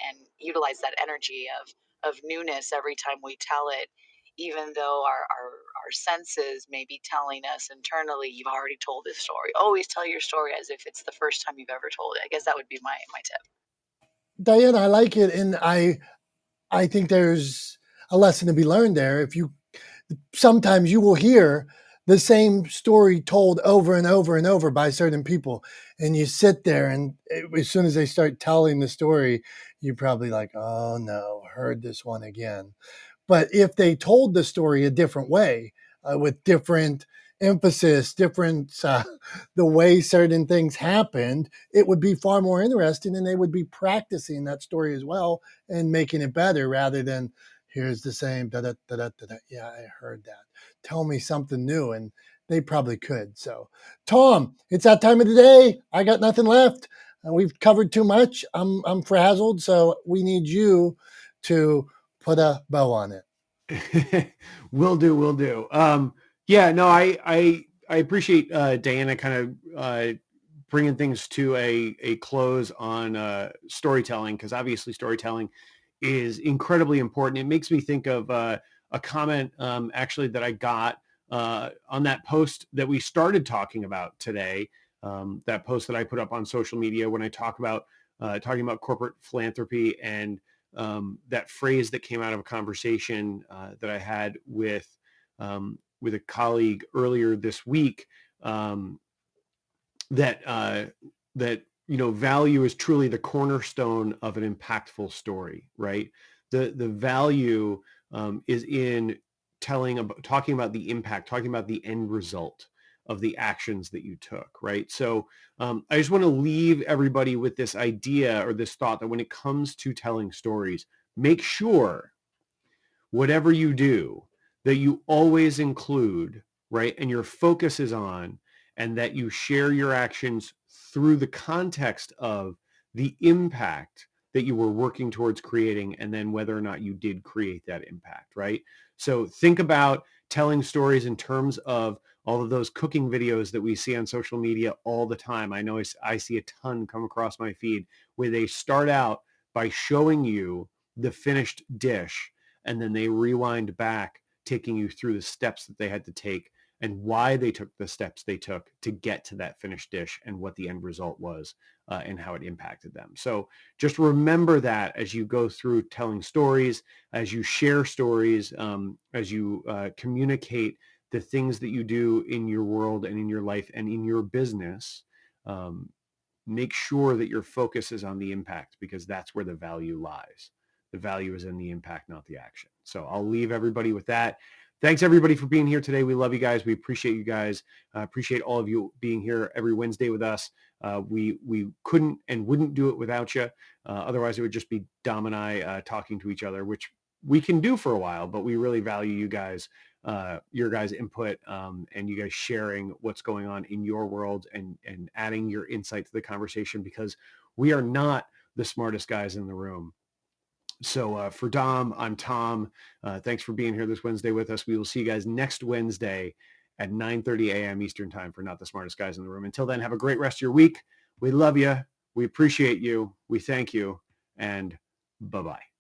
and utilize that energy of newness every time we tell it, even though our senses may be telling us internally, you've already told this story. Always tell your story as if it's the first time you've ever told it. I guess that would be my tip. Diana, I like it, and I think there's a lesson to be learned there. Sometimes you will hear the same story told over and over and over by certain people, and you sit there, and as soon as they start telling the story, you're probably like, oh no, heard this one again. But if they told the story a different way, with different emphasis, different the way certain things happened, it would be far more interesting, and they would be practicing that story as well and making it better rather than here's the same da da da da da. Yeah, I heard that. Tell me something new, and they probably could. So, Tom, it's that time of the day. I got nothing left. We've covered too much. I'm frazzled, so we need you to put a bow on it. Will do. Yeah, no, I appreciate Diana kind of bringing things to a close on storytelling, because obviously storytelling is incredibly important. It makes me think of a comment actually that I got on that post that we started talking about today. That post that I put up on social media when I talking about corporate philanthropy, and that phrase that came out of a conversation that I had with a colleague earlier this week, that value is truly the cornerstone of an impactful story, right? The value is in talking about the impact, talking about the end result of the actions that you took, right? So I just want to leave everybody with this idea or this thought that when it comes to telling stories, make sure whatever you do that you always include, right, and your focus is on, and that you share your actions through the context of the impact that you were working towards creating, and then whether or not you did create that impact, right? So think about telling stories in terms of all of those cooking videos that we see on social media all the time. I know I see a ton come across my feed where they start out by showing you the finished dish, and then they rewind back, taking you through the steps that they had to take and why they took the steps they took to get to that finished dish, and what the end result was and how it impacted them. So just remember that as you go through telling stories, as you share stories, as you communicate the things that you do in your world and in your life and in your business. Make sure that your focus is on the impact, because that's where the value lies. The value is in the impact, not the action. So I'll leave everybody with that. Thanks everybody for being here today. We love you guys. We appreciate you guys. Appreciate all of you being here every Wednesday with us. We couldn't and wouldn't do it without you. Otherwise it would just be Dom and I talking to each other, which we can do for a while, but we really value you guys, your guys' input, and you guys sharing what's going on in your world, and adding your insight to the conversation, because we are not the smartest guys in the room. So for Dom, I'm Tom. Thanks for being here this Wednesday with us. We will see you guys next Wednesday at 9:30 a.m. Eastern time for Not the Smartest Guys in the Room. Until then, have a great rest of your week. We love you. We appreciate you. We thank you. And bye-bye.